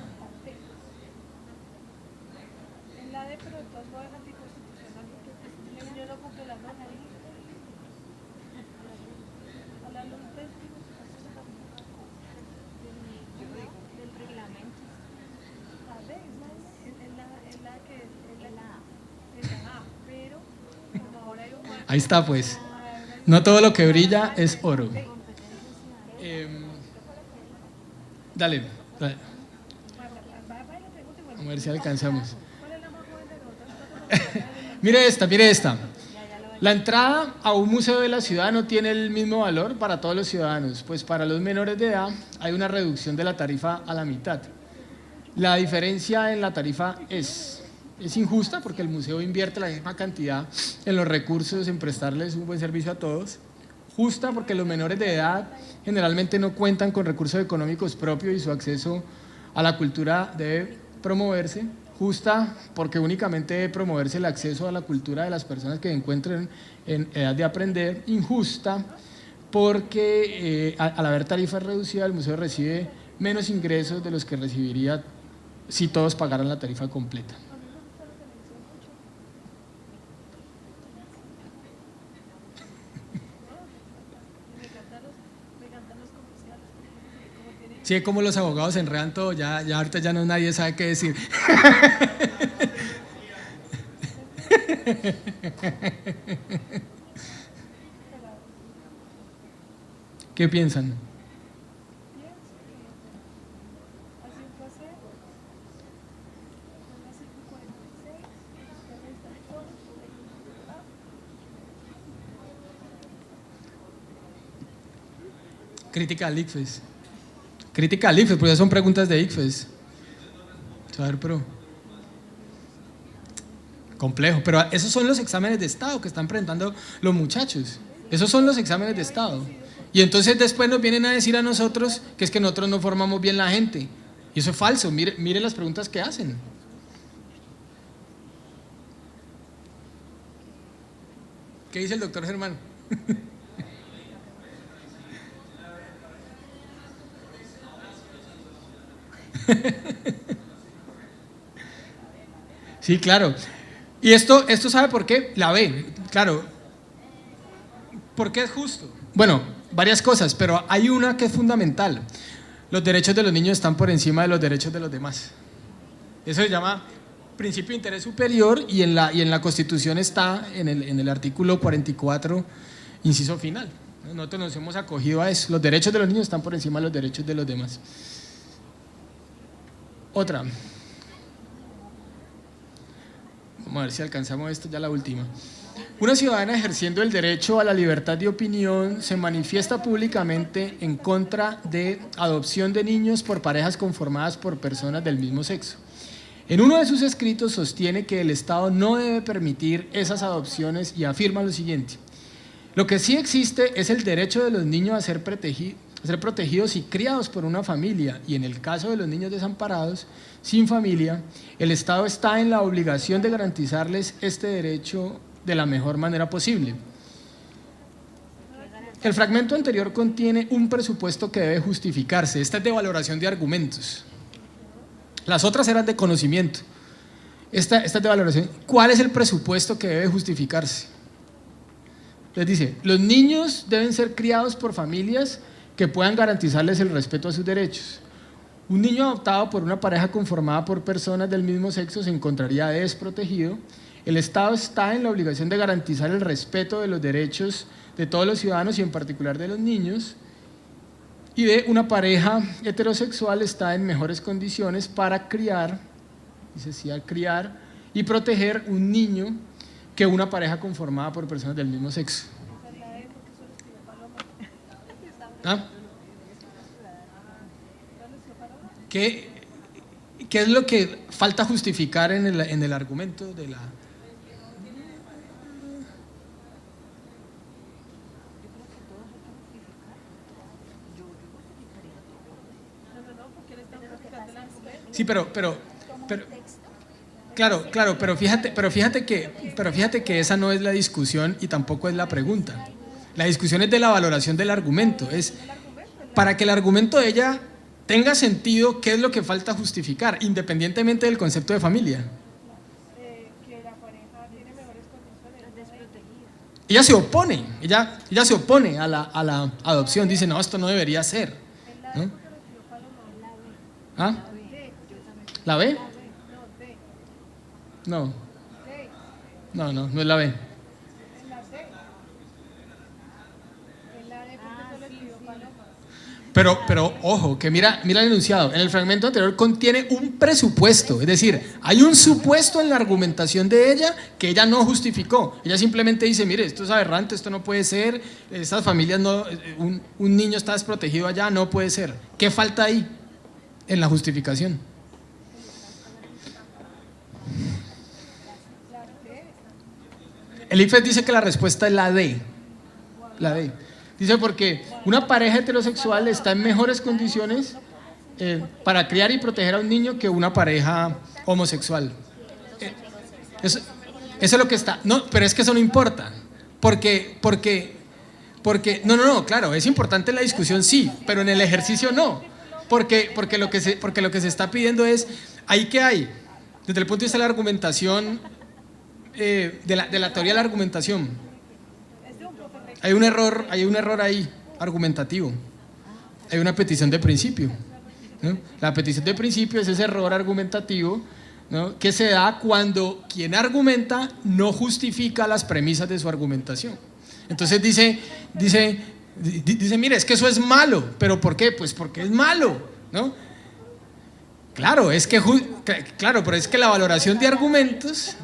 Ahí está, pues. No todo lo que brilla es oro. Dale. A ver si alcanzamos. Mire esta. La entrada a un museo de la ciudad no tiene el mismo valor para todos los ciudadanos, pues para los menores de edad hay una reducción de la tarifa a la mitad. La diferencia en la tarifa es injusta porque el museo invierte la misma cantidad en los recursos, en prestarles un buen servicio a todos. Justa porque los menores de edad generalmente no cuentan con recursos económicos propios y su acceso a la cultura debe promoverse. Justa porque únicamente debe promoverse el acceso a la cultura de las personas que se encuentren en edad de aprender. Injusta porque al haber tarifas reducidas el museo recibe menos ingresos de los que recibiría si todos pagaran la tarifa completa. Sí, como los abogados se enredan todo, ya ahorita ya no nadie sabe qué decir. ¿Qué piensan? Crítica al ICFES. Crítica al ICFES, porque son preguntas de ICFES. A ver, pero complejo. Pero esos son los exámenes de Estado que están presentando los muchachos. Esos son los exámenes de Estado. Y entonces después nos vienen a decir a nosotros que es que nosotros no formamos bien la gente. Y eso es falso. Mire las preguntas que hacen. ¿Qué dice el doctor Germán? Sí, claro. Y esto ¿sabe por qué? La B, claro. ¿Por qué es justo? Bueno, varias cosas, pero hay una que es fundamental. Los derechos de los niños están por encima de los derechos de los demás. Eso se llama principio de interés superior y en la Constitución está en el artículo 44, inciso final. Nosotros nos hemos acogido a eso. Los derechos de los niños están por encima de los derechos de los demás. Otra. Vamos a ver si alcanzamos esto, ya la última. Una ciudadana ejerciendo el derecho a la libertad de opinión se manifiesta públicamente en contra de adopción de niños por parejas conformadas por personas del mismo sexo. En uno de sus escritos sostiene que el Estado no debe permitir esas adopciones y afirma lo siguiente: lo que sí existe es el derecho de los niños a ser protegidos y criados por una familia, y en el caso de los niños desamparados, sin familia, el Estado está en la obligación de garantizarles este derecho de la mejor manera posible. El fragmento anterior contiene un presupuesto que debe justificarse. Esta es de valoración de argumentos. Las otras eran de conocimiento. Esta es de valoración. ¿Cuál es el presupuesto que debe justificarse? Les dice, los niños deben ser criados por familias que puedan garantizarles el respeto a sus derechos. Un niño adoptado por una pareja conformada por personas del mismo sexo se encontraría desprotegido. El Estado está en la obligación de garantizar el respeto de los derechos de todos los ciudadanos y en particular de los niños. Y de una pareja heterosexual está en mejores condiciones para criar, criar y proteger un niño que una pareja conformada por personas del mismo sexo. ¿Ah? ¿Qué es lo que falta justificar en el argumento de la... Sí, pero claro, pero fíjate que esa no es la discusión y tampoco es la pregunta. La discusión es de la valoración del argumento. Es para que el argumento de ella tenga sentido, ¿qué es lo que falta justificar, independientemente del concepto de familia? Que la pareja tiene mejores condiciones. Desprotegida. Ella se opone a la adopción, dice, no, esto no debería ser, ¿no? ¿Ah? ¿La B? No es la B. Pero ojo, que mira el enunciado, en el fragmento anterior contiene un presupuesto, es decir, hay un supuesto en la argumentación de ella que ella no justificó. Ella simplemente dice, mire, esto es aberrante, esto no puede ser, estas familias no, un niño está desprotegido allá, no puede ser. ¿Qué falta ahí en la justificación? El ICFES dice que la respuesta es la D. La D. Dice porque una pareja heterosexual está en mejores condiciones para criar y proteger a un niño que una pareja homosexual. Eso es lo que está. No, pero es que eso no importa. Porque no, claro, es importante en la discusión, sí, pero en el ejercicio no. Porque lo que se está pidiendo es, ¿ahí qué hay? Desde el punto de vista de la argumentación, de la teoría de la argumentación, hay un error ahí, argumentativo. Hay una petición de principio, ¿no? La petición de principio es ese error argumentativo, ¿no?, que se da cuando quien argumenta no justifica las premisas de su argumentación. Entonces dice, mire, es que eso es malo. ¿Pero por qué? Pues porque es malo, ¿no? Claro, pero es que la valoración de argumentos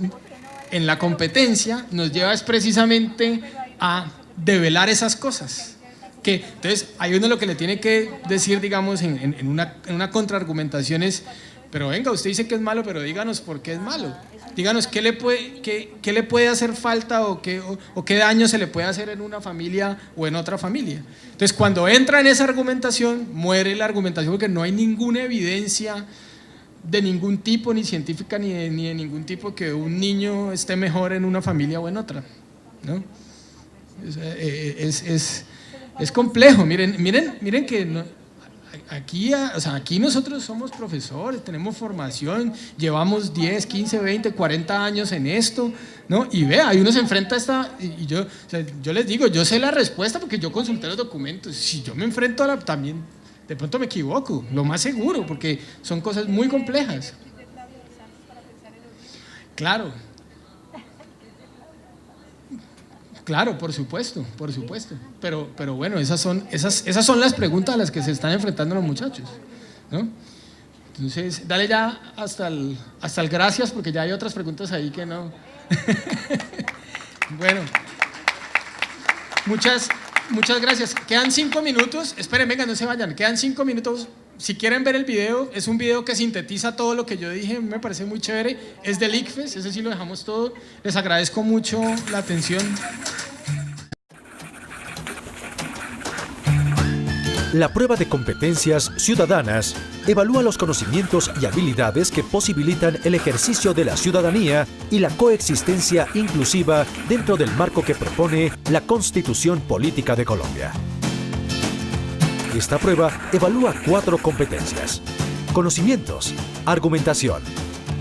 en la competencia nos lleva precisamente a develar esas cosas. Entonces, hay uno lo que le tiene que decir, digamos, en una contraargumentación es, pero venga, usted dice que es malo, pero díganos por qué es malo. Díganos qué le puede hacer falta o qué daño se le puede hacer en una familia o en otra familia. Entonces, cuando entra en esa argumentación, muere la argumentación porque no hay ninguna evidencia de ningún tipo, ni científica ni de ningún tipo, que un niño esté mejor en una familia o en otra, ¿no? Es complejo. Miren que no, aquí nosotros somos profesores, tenemos formación, llevamos 10, 15, 20, 40 años en esto, ¿no? Y vea, ahí uno se enfrenta a esta, y yo les digo, yo sé la respuesta porque yo consulté los documentos. Si yo me enfrento a también de pronto me equivoco, lo más seguro, porque son cosas muy complejas. Claro, por supuesto. Pero bueno, esas son las preguntas a las que se están enfrentando los muchachos, ¿no? Entonces, dale ya hasta el gracias, porque ya hay otras preguntas ahí que no. Bueno, muchas gracias. Quedan 5 minutos. Esperen, venga, no se vayan. Quedan 5 minutos. Si quieren ver el video, es un video que sintetiza todo lo que yo dije, me parece muy chévere. Es del ICFES, ese sí lo dejamos todo. Les agradezco mucho la atención. La prueba de competencias ciudadanas evalúa los conocimientos y habilidades que posibilitan el ejercicio de la ciudadanía y la coexistencia inclusiva dentro del marco que propone la Constitución Política de Colombia. Esta prueba evalúa 4 competencias: conocimientos, argumentación,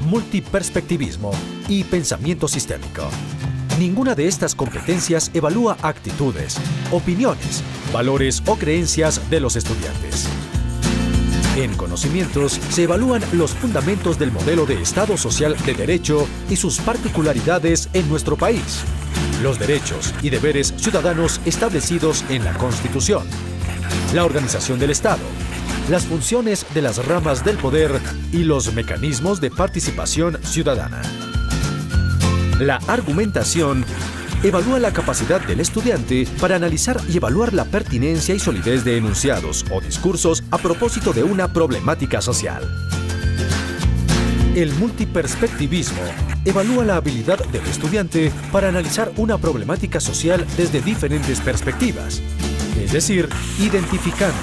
multiperspectivismo y pensamiento sistémico. Ninguna de estas competencias evalúa actitudes, opiniones, valores o creencias de los estudiantes. En conocimientos se evalúan los fundamentos del modelo de Estado social de derecho y sus particularidades en nuestro país, los derechos y deberes ciudadanos establecidos en la Constitución, la organización del Estado, las funciones de las ramas del poder y los mecanismos de participación ciudadana. La argumentación evalúa la capacidad del estudiante para analizar y evaluar la pertinencia y solidez de enunciados o discursos a propósito de una problemática social. El multiperspectivismo evalúa la habilidad del estudiante para analizar una problemática social desde diferentes perspectivas, es decir, identificando,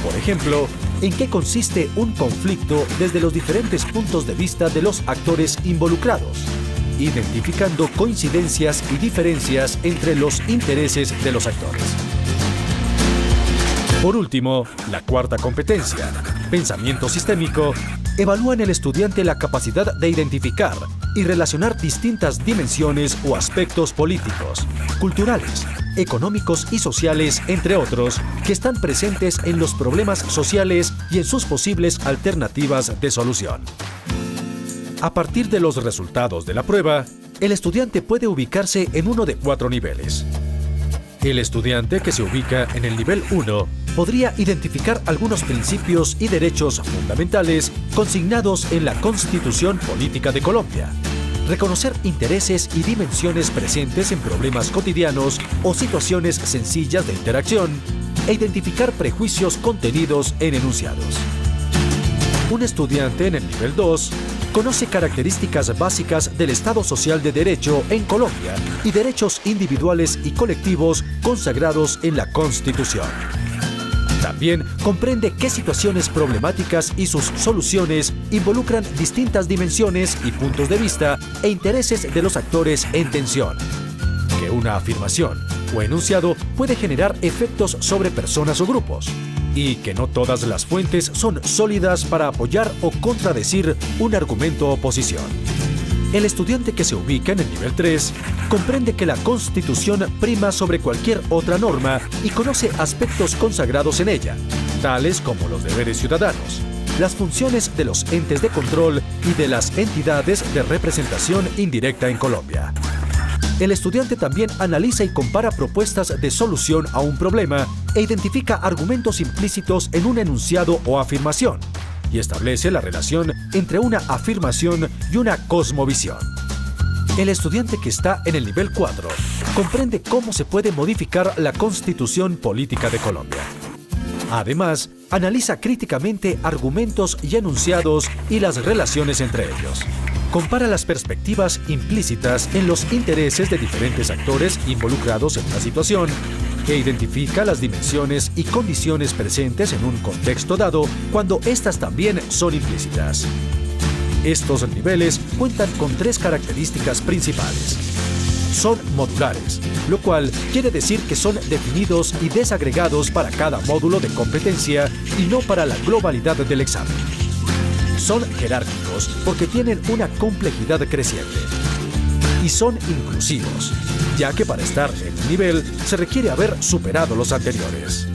por ejemplo, en qué consiste un conflicto desde los diferentes puntos de vista de los actores involucrados, identificando coincidencias y diferencias entre los intereses de los actores. Por último, la cuarta competencia, pensamiento sistémico, evalúa en el estudiante la capacidad de identificar y relacionar distintas dimensiones o aspectos políticos, culturales, económicos y sociales, entre otros, que están presentes en los problemas sociales y en sus posibles alternativas de solución. A partir de los resultados de la prueba, el estudiante puede ubicarse en uno de 4 niveles. El estudiante que se ubica en el nivel 1 podría identificar algunos principios y derechos fundamentales consignados en la Constitución Política de Colombia, reconocer intereses y dimensiones presentes en problemas cotidianos o situaciones sencillas de interacción e identificar prejuicios contenidos en enunciados. Un estudiante en el nivel 2 conoce características básicas del Estado Social de Derecho en Colombia y derechos individuales y colectivos consagrados en la Constitución. También comprende qué situaciones problemáticas y sus soluciones involucran distintas dimensiones y puntos de vista e intereses de los actores en tensión. Que una afirmación o enunciado puede generar efectos sobre personas o grupos. Y que no todas las fuentes son sólidas para apoyar o contradecir un argumento o posición. El estudiante que se ubica en el nivel 3 comprende que la Constitución prima sobre cualquier otra norma y conoce aspectos consagrados en ella, tales como los deberes ciudadanos, las funciones de los entes de control y de las entidades de representación indirecta en Colombia. El estudiante también analiza y compara propuestas de solución a un problema e identifica argumentos implícitos en un enunciado o afirmación, y establece la relación entre una afirmación y una cosmovisión. El estudiante que está en el nivel 4 comprende cómo se puede modificar la Constitución Política de Colombia. Además, analiza críticamente argumentos y enunciados y las relaciones entre ellos. Compara las perspectivas implícitas en los intereses de diferentes actores involucrados en una situación e identifica las dimensiones y condiciones presentes en un contexto dado cuando éstas también son implícitas. Estos niveles cuentan con 3 características principales. Son modulares, lo cual quiere decir que son definidos y desagregados para cada módulo de competencia y no para la globalidad del examen. Son jerárquicos porque tienen una complejidad creciente. Y son inclusivos, ya que para estar en un nivel se requiere haber superado los anteriores.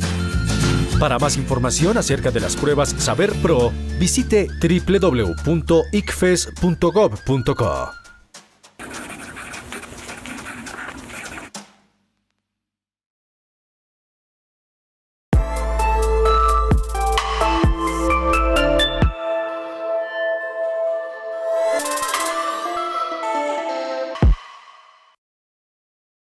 Para más información acerca de las pruebas Saber Pro, visite www.icfes.gov.co.